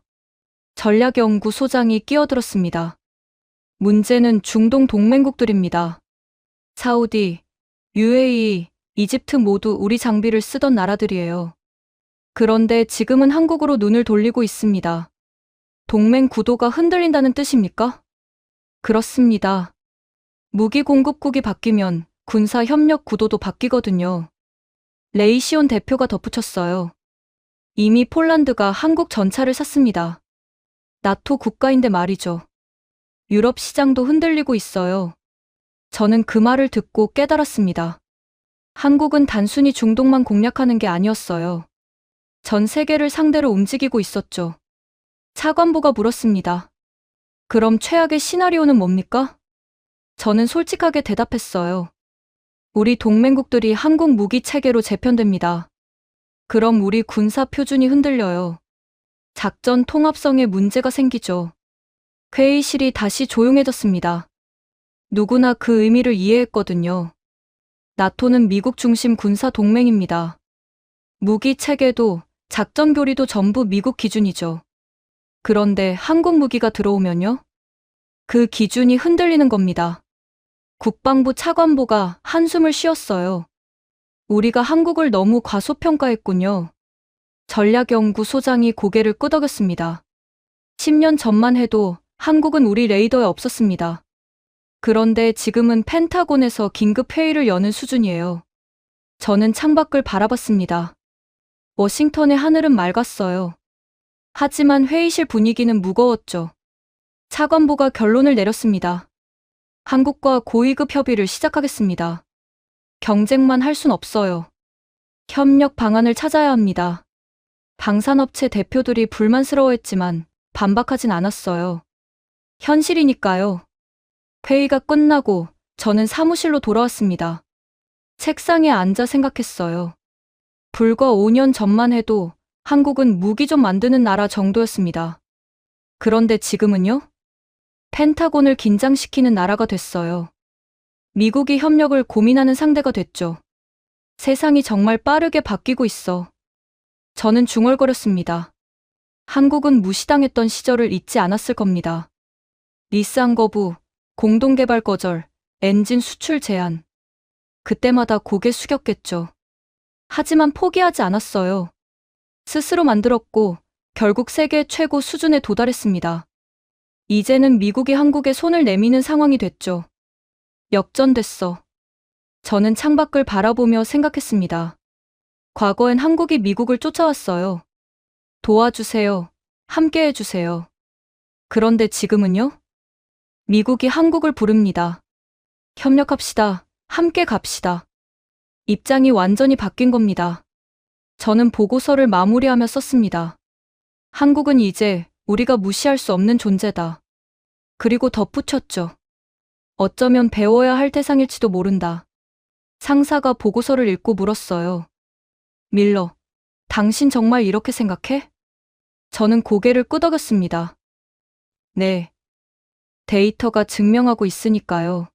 Speaker 3: 전략연구소장이 끼어들었습니다. 문제는 중동 동맹국들입니다. 사우디, UAE, 이집트 모두 우리 장비를 쓰던 나라들이에요. 그런데 지금은 한국으로 눈을 돌리고 있습니다. 동맹 구도가 흔들린다는 뜻입니까? 그렇습니다. 무기 공급국이 바뀌면 군사 협력 구도도 바뀌거든요. 레이시온 대표가 덧붙였어요. 이미 폴란드가 한국 전차를 샀습니다. 나토 국가인데 말이죠. 유럽 시장도 흔들리고 있어요. 저는 그 말을 듣고 깨달았습니다. 한국은 단순히 중동만 공략하는 게 아니었어요. 전 세계를 상대로 움직이고 있었죠. 차관보가 물었습니다. 그럼 최악의 시나리오는 뭡니까? 저는 솔직하게 대답했어요. 우리 동맹국들이 한국 무기 체계로 재편됩니다. 그럼 우리 군사 표준이 흔들려요. 작전 통합성에 문제가 생기죠. 회의실이 다시 조용해졌습니다. 누구나 그 의미를 이해했거든요. 나토는 미국 중심 군사 동맹입니다. 무기 체계도 작전 교리도 전부 미국 기준이죠. 그런데 한국 무기가 들어오면요? 그 기준이 흔들리는 겁니다. 국방부 차관보가 한숨을 쉬었어요. 우리가 한국을 너무 과소평가했군요. 전략연구소장이 고개를 끄덕였습니다. 10년 전만 해도 한국은 우리 레이더에 없었습니다. 그런데 지금은 펜타곤에서 긴급 회의를 여는 수준이에요. 저는 창밖을 바라봤습니다. 워싱턴의 하늘은 맑았어요. 하지만 회의실 분위기는 무거웠죠. 차관보가 결론을 내렸습니다. 한국과 고위급 협의를 시작하겠습니다. 경쟁만 할 순 없어요. 협력 방안을 찾아야 합니다. 방산업체 대표들이 불만스러워했지만 반박하진 않았어요. 현실이니까요. 회의가 끝나고 저는 사무실로 돌아왔습니다. 책상에 앉아 생각했어요. 불과 5년 전만 해도 한국은 무기 좀 만드는 나라 정도였습니다. 그런데 지금은요? 펜타곤을 긴장시키는 나라가 됐어요. 미국이 협력을 고민하는 상대가 됐죠. 세상이 정말 빠르게 바뀌고 있어. 저는 중얼거렸습니다. 한국은 무시당했던 시절을 잊지 않았을 겁니다. 리스한 거부, 공동개발 거절, 엔진 수출 제한. 그때마다 고개 숙였겠죠. 하지만 포기하지 않았어요. 스스로 만들었고 결국 세계 최고 수준에 도달했습니다. 이제는 미국이 한국에 손을 내미는 상황이 됐죠. 역전됐어. 저는 창밖을 바라보며 생각했습니다. 과거엔 한국이 미국을 쫓아왔어요. 도와주세요. 함께 해주세요. 그런데 지금은요? 미국이 한국을 부릅니다. 협력합시다. 함께 갑시다. 입장이 완전히 바뀐 겁니다. 저는 보고서를 마무리하며 썼습니다. 한국은 이제 우리가 무시할 수 없는 존재다. 그리고 덧붙였죠. 어쩌면 배워야 할 태상일지도 모른다. 상사가 보고서를 읽고 물었어요. 밀러, 당신 정말 이렇게 생각해? 저는 고개를 끄덕였습니다. 네. 데이터가 증명하고 있으니까요.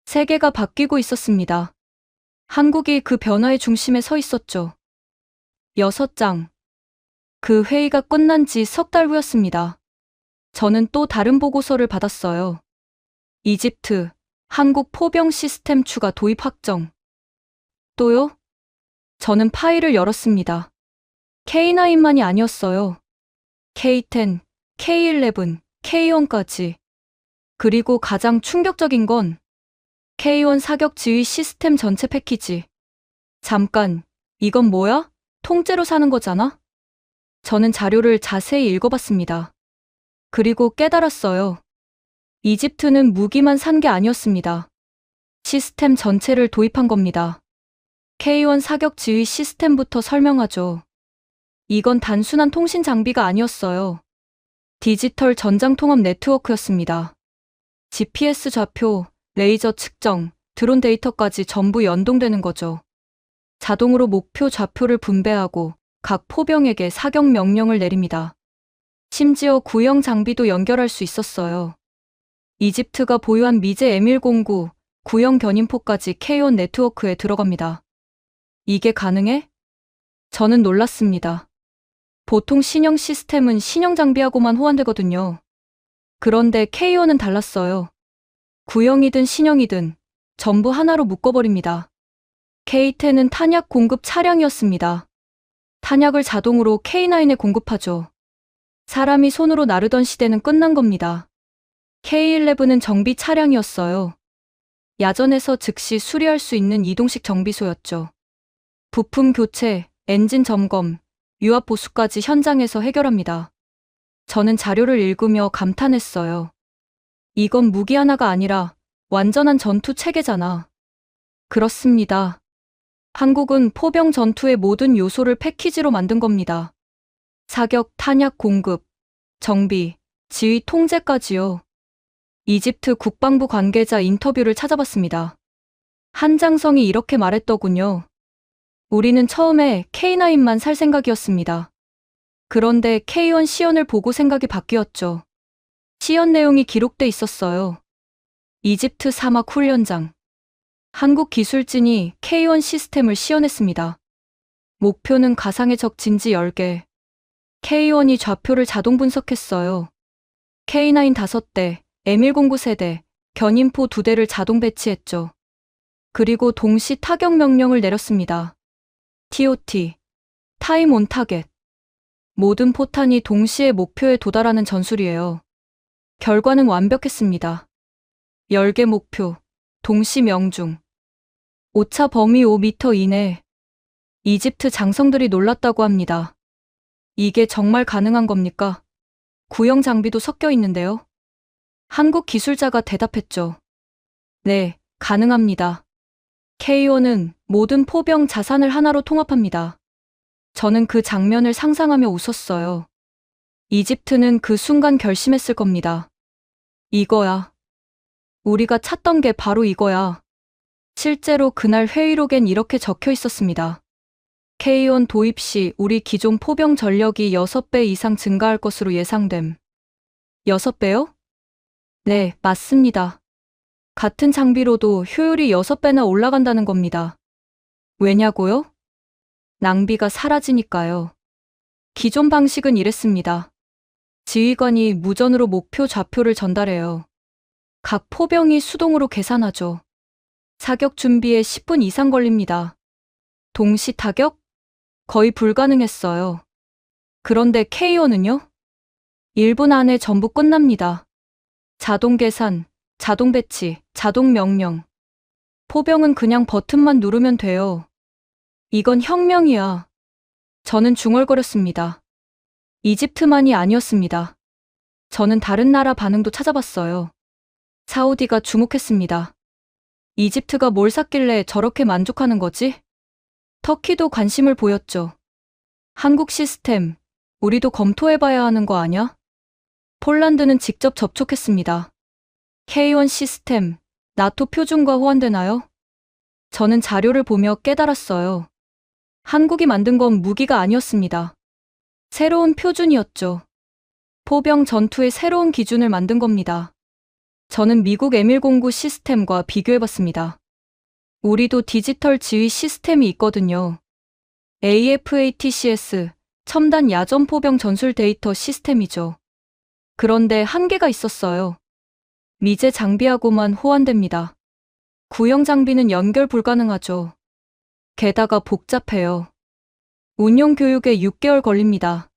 Speaker 3: 세계가 바뀌고 있었습니다. 한국이 그 변화의 중심에 서 있었죠. 6장. 그 회의가 끝난 지 석 달 후였습니다. 저는 또 다른 보고서를 받았어요. 이집트, 한국 포병 시스템 추가 도입 확정. 또요? 저는 파일을 열었습니다. K9만이 아니었어요. K10, K11, K1까지. 그리고 가장 충격적인 건 K1 사격 지휘 시스템 전체 패키지. 잠깐, 이건 뭐야? 통째로 사는 거잖아? 저는 자료를 자세히 읽어봤습니다. 그리고 깨달았어요. 이집트는 무기만 산 게 아니었습니다. 시스템 전체를 도입한 겁니다. K1 사격 지휘 시스템부터 설명하죠. 이건 단순한 통신 장비가 아니었어요. 디지털 전장 통합 네트워크였습니다. GPS 좌표, 레이저 측정, 드론 데이터까지 전부 연동되는 거죠. 자동으로 목표 좌표를 분배하고 각 포병에게 사격 명령을 내립니다. 심지어 구형 장비도 연결할 수 있었어요. 이집트가 보유한 미제 M109 구형 견인포까지 K1 네트워크에 들어갑니다. 이게 가능해? 저는 놀랐습니다. 보통 신형 시스템은 신형 장비하고만 호환되거든요. 그런데 K1은 달랐어요. 구형이든 신형이든 전부 하나로 묶어버립니다. K10은 탄약 공급 차량이었습니다. 탄약을 자동으로 K9에 공급하죠. 사람이 손으로 나르던 시대는 끝난 겁니다. K11은 정비 차량이었어요. 야전에서 즉시 수리할 수 있는 이동식 정비소였죠. 부품 교체, 엔진 점검, 유압 보수까지 현장에서 해결합니다. 저는 자료를 읽으며 감탄했어요. 이건 무기 하나가 아니라 완전한 전투 체계잖아. 그렇습니다. 한국은 포병 전투의 모든 요소를 패키지로 만든 겁니다. 사격, 탄약 공급, 정비, 지휘 통제까지요. 이집트 국방부 관계자 인터뷰를 찾아봤습니다. 한장성이 이렇게 말했더군요. 우리는 처음에 K9만 살 생각이었습니다. 그런데 K1 시연을 보고 생각이 바뀌었죠. 시연 내용이 기록돼 있었어요. 이집트 사막 훈련장. 한국 기술진이 K1 시스템을 시연했습니다. 목표는 가상의 적 진지 10개. K1이 좌표를 자동 분석했어요. K9 5대, M109 세대, 견인포 2대를 자동 배치했죠. 그리고 동시 타격 명령을 내렸습니다. TOT, 타임 온 타겟. 모든 포탄이 동시에 목표에 도달하는 전술이에요. 결과는 완벽했습니다. 10개 목표, 동시 명중. 오차 범위 5m 이내. 이집트 장성들이 놀랐다고 합니다. 이게 정말 가능한 겁니까? 구형 장비도 섞여 있는데요. 한국 기술자가 대답했죠. 네, 가능합니다. K1은 모든 포병 자산을 하나로 통합합니다. 저는 그 장면을 상상하며 웃었어요. 이집트는 그 순간 결심했을 겁니다. 이거야. 우리가 찾던 게 바로 이거야. 실제로 그날 회의록엔 이렇게 적혀 있었습니다. K1 도입 시 우리 기존 포병 전력이 6배 이상 증가할 것으로 예상됨. 6배요? 네, 맞습니다. 같은 장비로도 효율이 6배나 올라간다는 겁니다. 왜냐고요? 낭비가 사라지니까요. 기존 방식은 이랬습니다. 지휘관이 무전으로 목표 좌표를 전달해요. 각 포병이 수동으로 계산하죠. 사격 준비에 10분 이상 걸립니다. 동시 타격? 거의 불가능했어요. 그런데 K1은요? 1분 안에 전부 끝납니다. 자동 계산, 자동 배치, 자동 명령. 포병은 그냥 버튼만 누르면 돼요. 이건 혁명이야. 저는 중얼거렸습니다. 이집트만이 아니었습니다. 저는 다른 나라 반응도 찾아봤어요. 사우디가 주목했습니다. 이집트가 뭘 샀길래 저렇게 만족하는 거지? 터키도 관심을 보였죠. 한국 시스템, 우리도 검토해봐야 하는 거 아냐? 폴란드는 직접 접촉했습니다. K1 시스템, 나토 표준과 호환되나요? 저는 자료를 보며 깨달았어요. 한국이 만든 건 무기가 아니었습니다. 새로운 표준이었죠. 포병 전투의 새로운 기준을 만든 겁니다. 저는 미국 M109 시스템과 비교해봤습니다. 우리도 디지털 지휘 시스템이 있거든요. AFATCS, 첨단 야전 포병 전술 데이터 시스템이죠. 그런데 한계가 있었어요. 미제 장비하고만 호환됩니다. 구형 장비는 연결 불가능하죠. 게다가 복잡해요. 운용 교육에 6개월 걸립니다.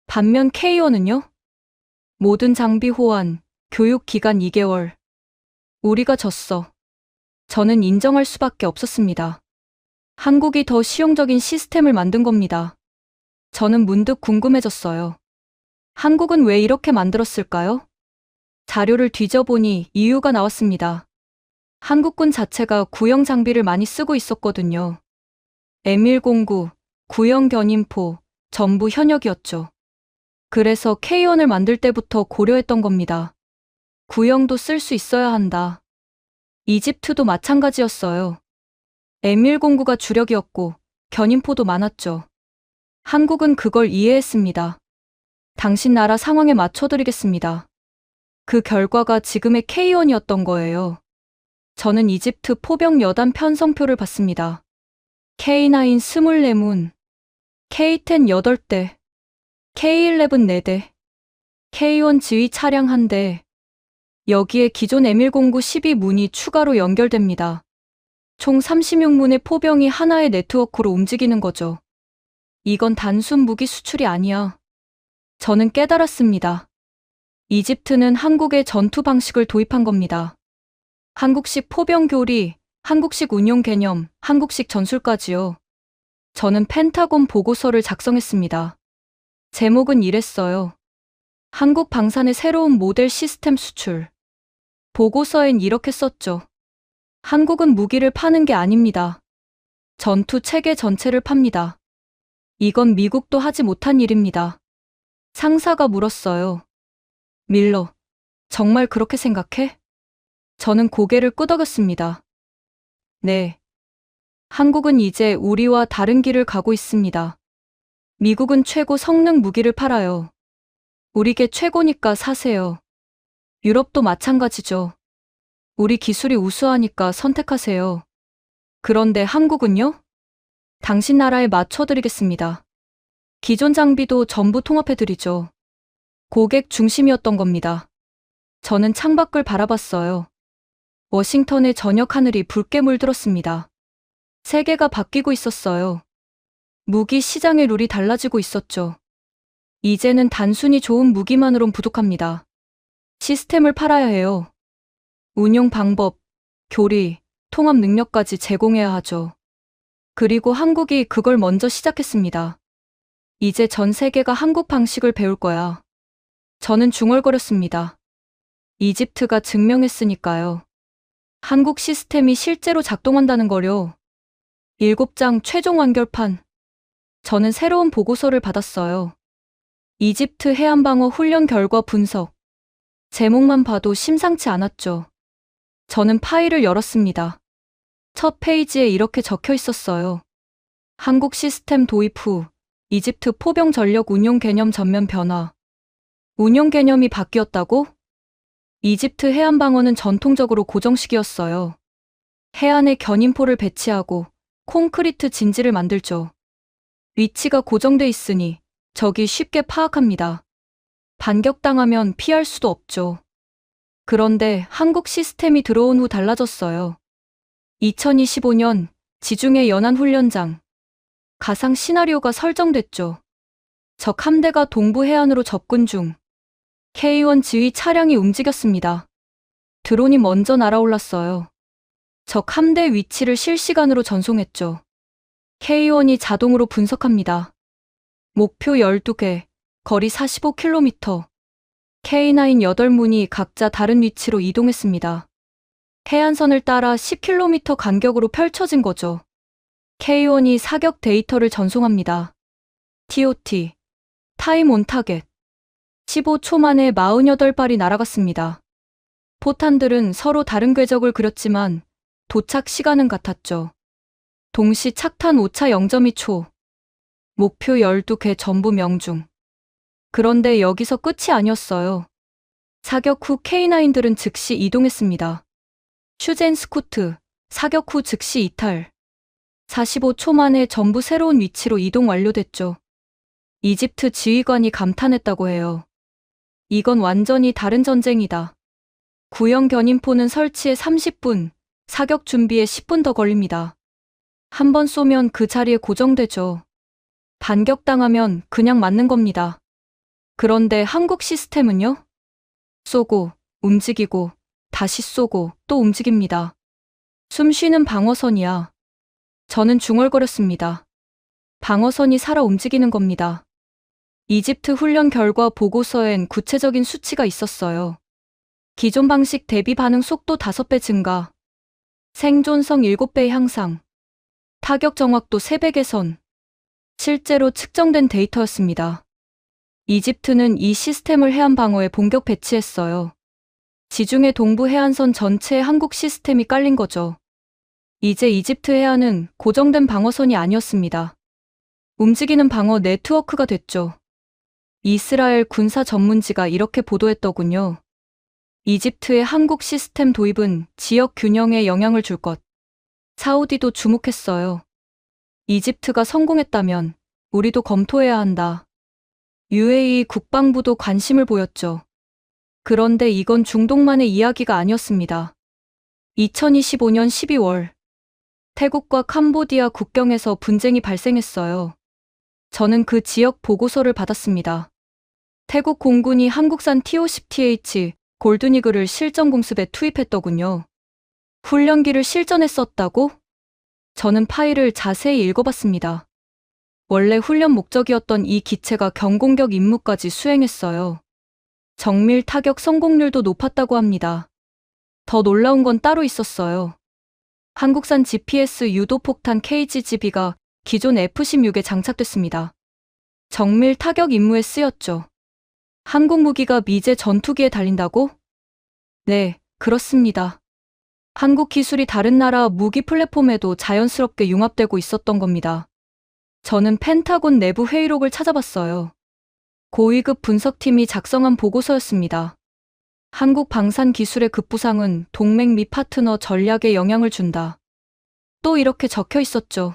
Speaker 3: 반면 K1은요? 모든 장비 호환, 교육 기간 2개월. 우리가 졌어. 저는 인정할 수밖에 없었습니다. 한국이 더 실용적인 시스템을 만든 겁니다. 저는 문득 궁금해졌어요. 한국은 왜 이렇게 만들었을까요? 자료를 뒤져보니 이유가 나왔습니다. 한국군 자체가 구형 장비를 많이 쓰고 있었거든요. M109, 구형 견인포, 전부 현역이었죠. 그래서 K1을 만들 때부터 고려했던 겁니다. 구형도 쓸 수 있어야 한다. 이집트도 마찬가지였어요. M109가 주력이었고 견인포도 많았죠. 한국은 그걸 이해했습니다. 당신 나라 상황에 맞춰드리겠습니다. 그 결과가 지금의 K1이었던 거예요. 저는 이집트 포병 여단 편성표를 봤습니다. K9 24문, K10 8대, K11 4대, K1 지휘 차량 1대, 여기에 기존 M109 12문이 추가로 연결됩니다. 총 36문의 포병이 하나의 네트워크로 움직이는 거죠. 이건 단순 무기 수출이 아니야. 저는 깨달았습니다. 이집트는 한국의 전투 방식을 도입한 겁니다. 한국식 포병 교리, 한국식 운용 개념, 한국식 전술까지요. 저는 펜타곤 보고서를 작성했습니다. 제목은 이랬어요. 한국 방산의 새로운 모델 시스템 수출. 보고서엔 이렇게 썼죠. 한국은 무기를 파는 게 아닙니다. 전투 체계 전체를 팝니다. 이건 미국도 하지 못한 일입니다. 상사가 물었어요. 밀러, 정말 그렇게 생각해? 저는 고개를 끄덕였습니다. 네. 한국은 이제 우리와 다른 길을 가고 있습니다. 미국은 최고 성능 무기를 팔아요. 우리게 최고니까 사세요. 유럽도 마찬가지죠. 우리 기술이 우수하니까 선택하세요. 그런데 한국은요? 당신 나라에 맞춰드리겠습니다. 기존 장비도 전부 통합해드리죠. 고객 중심이었던 겁니다. 저는 창밖을 바라봤어요. 워싱턴의 저녁 하늘이 붉게 물들었습니다. 세계가 바뀌고 있었어요. 무기 시장의 룰이 달라지고 있었죠. 이제는 단순히 좋은 무기만으론 부족합니다. 시스템을 팔아야 해요. 운용 방법, 교리, 통합 능력까지 제공해야 하죠. 그리고 한국이 그걸 먼저 시작했습니다. 이제 전 세계가 한국 방식을 배울 거야. 저는 중얼거렸습니다. 이집트가 증명했으니까요. 한국 시스템이 실제로 작동한다는 거요. 7장 최종 완결판. 저는 새로운 보고서를 받았어요. 이집트 해안방어 훈련 결과 분석. 제목만 봐도 심상치 않았죠. 저는 파일을 열었습니다. 첫 페이지에 이렇게 적혀 있었어요. 한국 시스템 도입 후 이집트 포병 전력 운용 개념 전면 변화. 운용 개념이 바뀌었다고? 이집트 해안방어는 전통적으로 고정식이었어요. 해안에 견인포를 배치하고 콘크리트 진지를 만들죠. 위치가 고정돼 있으니 적이 쉽게 파악합니다. 반격당하면 피할 수도 없죠. 그런데 한국 시스템이 들어온 후 달라졌어요. 2025년 지중해 연안훈련장. 가상 시나리오가 설정됐죠. 적 함대가 동부 해안으로 접근 중. K1 지휘 차량이 움직였습니다. 드론이 먼저 날아올랐어요. 적 함대 위치를 실시간으로 전송했죠. K1이 자동으로 분석합니다. 목표 12개, 거리 45km. K9 8문이 각자 다른 위치로 이동했습니다. 해안선을 따라 10km 간격으로 펼쳐진 거죠. K1이 사격 데이터를 전송합니다. TOT, 타임 온 타겟. 15초 만에 48발이 날아갔습니다. 포탄들은 서로 다른 궤적을 그렸지만 도착 시간은 같았죠. 동시 착탄 오차 0.2초. 목표 12개 전부 명중. 그런데 여기서 끝이 아니었어요. 사격 후 K9들은 즉시 이동했습니다. 슈젠 스쿠트, 사격 후 즉시 이탈. 45초 만에 전부 새로운 위치로 이동 완료됐죠. 이집트 지휘관이 감탄했다고 해요. 이건 완전히 다른 전쟁이다. 구형 견인포는 설치에 30분, 사격 준비에 10분 더 걸립니다. 한 번 쏘면 그 자리에 고정되죠. 반격당하면 그냥 맞는 겁니다. 그런데 한국 시스템은요? 쏘고, 움직이고, 다시 쏘고, 또 움직입니다. 숨 쉬는 방어선이야. 저는 중얼거렸습니다. 방어선이 살아 움직이는 겁니다. 이집트 훈련 결과 보고서엔 구체적인 수치가 있었어요. 기존 방식 대비 반응 속도 5배 증가, 생존성 7배 향상, 타격 정확도 3배 개선. 실제로 측정된 데이터였습니다. 이집트는 이 시스템을 해안 방어에 본격 배치했어요. 지중해 동부 해안선 전체에 한국 시스템이 깔린 거죠. 이제 이집트 해안은 고정된 방어선이 아니었습니다. 움직이는 방어 네트워크가 됐죠. 이스라엘 군사 전문지가 이렇게 보도했더군요. 이집트의 한국 시스템 도입은 지역 균형에 영향을 줄 것. 사우디도 주목했어요. 이집트가 성공했다면 우리도 검토해야 한다. UAE 국방부도 관심을 보였죠. 그런데 이건 중동만의 이야기가 아니었습니다. 2025년 12월, 태국과 캄보디아 국경에서 분쟁이 발생했어요. 저는 그 지역 보고서를 받았습니다. 태국 공군이 한국산 T-50TH 골든이글을 실전 공습에 투입했더군요. 훈련기를 실전했었다고? 저는 파일을 자세히 읽어봤습니다. 원래 훈련 목적이었던 이 기체가 경공격 임무까지 수행했어요. 정밀 타격 성공률도 높았다고 합니다. 더 놀라운 건 따로 있었어요. 한국산 GPS 유도폭탄 KGB가 기존 F-16에 장착됐습니다. 정밀 타격 임무에 쓰였죠. 한국 무기가 미제 전투기에 달린다고? 네, 그렇습니다. 한국 기술이 다른 나라 무기 플랫폼에도 자연스럽게 융합되고 있었던 겁니다. 저는 펜타곤 내부 회의록을 찾아봤어요. 고위급 분석팀이 작성한 보고서였습니다. 한국 방산 기술의 급부상은 동맹 및 파트너 전략에 영향을 준다. 또 이렇게 적혀 있었죠.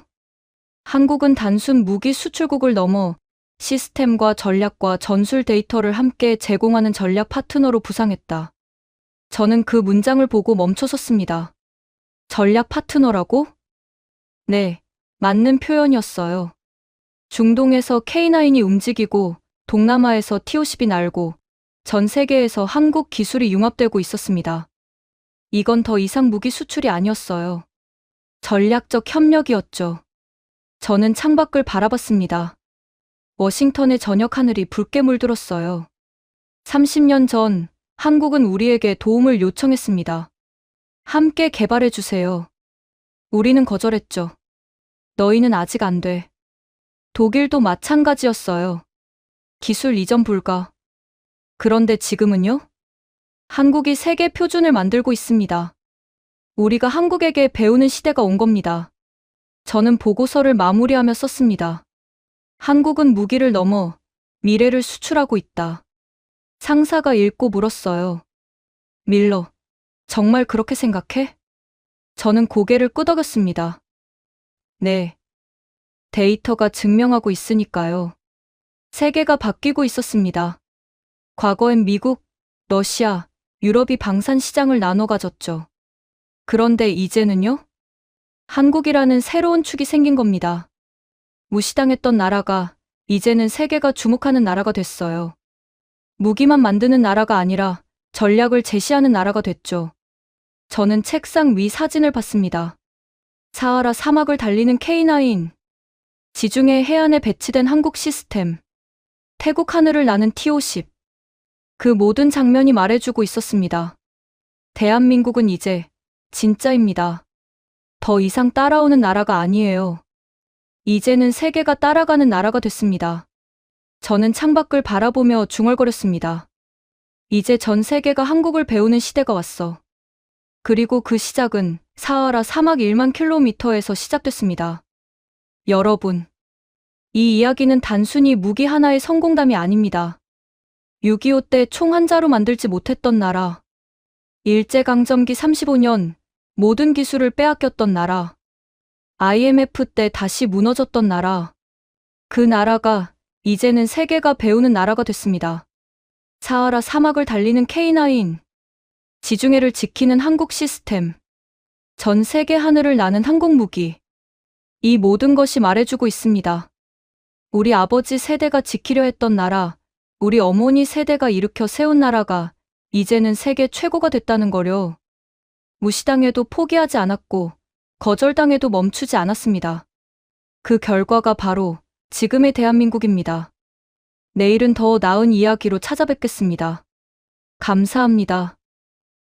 Speaker 3: 한국은 단순 무기 수출국을 넘어 시스템과 전략과 전술 데이터를 함께 제공하는 전략 파트너로 부상했다. 저는 그 문장을 보고 멈춰섰습니다. 전략 파트너라고? 네, 맞는 표현이었어요. 중동에서 K9이 움직이고 동남아에서 T-50이 날고 전 세계에서 한국 기술이 융합되고 있었습니다. 이건 더 이상 무기 수출이 아니었어요. 전략적 협력이었죠. 저는 창밖을 바라봤습니다. 워싱턴의 저녁 하늘이 붉게 물들었어요. 30년 전 한국은 우리에게 도움을 요청했습니다. 함께 개발해 주세요. 우리는 거절했죠. 너희는 아직 안 돼. 독일도 마찬가지였어요. 기술 이전 불가. 그런데 지금은요? 한국이 세계 표준을 만들고 있습니다. 우리가 한국에게 배우는 시대가 온 겁니다. 저는 보고서를 마무리하며 썼습니다. 한국은 무기를 넘어 미래를 수출하고 있다. 상사가 읽고 물었어요. 밀러, 정말 그렇게 생각해? 저는 고개를 끄덕였습니다. 네. 데이터가 증명하고 있으니까요. 세계가 바뀌고 있었습니다. 과거엔 미국, 러시아, 유럽이 방산 시장을 나눠 가졌죠. 그런데 이제는요? 한국이라는 새로운 축이 생긴 겁니다. 무시당했던 나라가 이제는 세계가 주목하는 나라가 됐어요. 무기만 만드는 나라가 아니라 전략을 제시하는 나라가 됐죠. 저는 책상 위 사진을 봤습니다. 사하라 사막을 달리는 K9, 지중해 해안에 배치된 한국 시스템, 태국 하늘을 나는 T-50. 그 모든 장면이 말해주고 있었습니다. 대한민국은 이제 진짜입니다. 더 이상 따라오는 나라가 아니에요. 이제는 세계가 따라가는 나라가 됐습니다. 저는 창밖을 바라보며 중얼거렸습니다. 이제 전 세계가 한국을 배우는 시대가 왔어. 그리고 그 시작은 사하라 사막 1만 킬로미터에서 시작됐습니다. 여러분, 이 이야기는 단순히 무기 하나의 성공담이 아닙니다. 6.25 때 총 한 자루 만들지 못했던 나라, 일제강점기 35년 모든 기술을 빼앗겼던 나라, IMF 때 다시 무너졌던 나라, 그 나라가 이제는 세계가 배우는 나라가 됐습니다. 사하라 사막을 달리는 K9, 지중해를 지키는 한국 시스템, 전 세계 하늘을 나는 한국 무기. 이 모든 것이 말해주고 있습니다. 우리 아버지 세대가 지키려 했던 나라, 우리 어머니 세대가 일으켜 세운 나라가 이제는 세계 최고가 됐다는 거려. 무시당해도 포기하지 않았고 거절당해도 멈추지 않았습니다. 그 결과가 바로 지금의 대한민국입니다. 내일은 더 나은 이야기로 찾아뵙겠습니다. 감사합니다.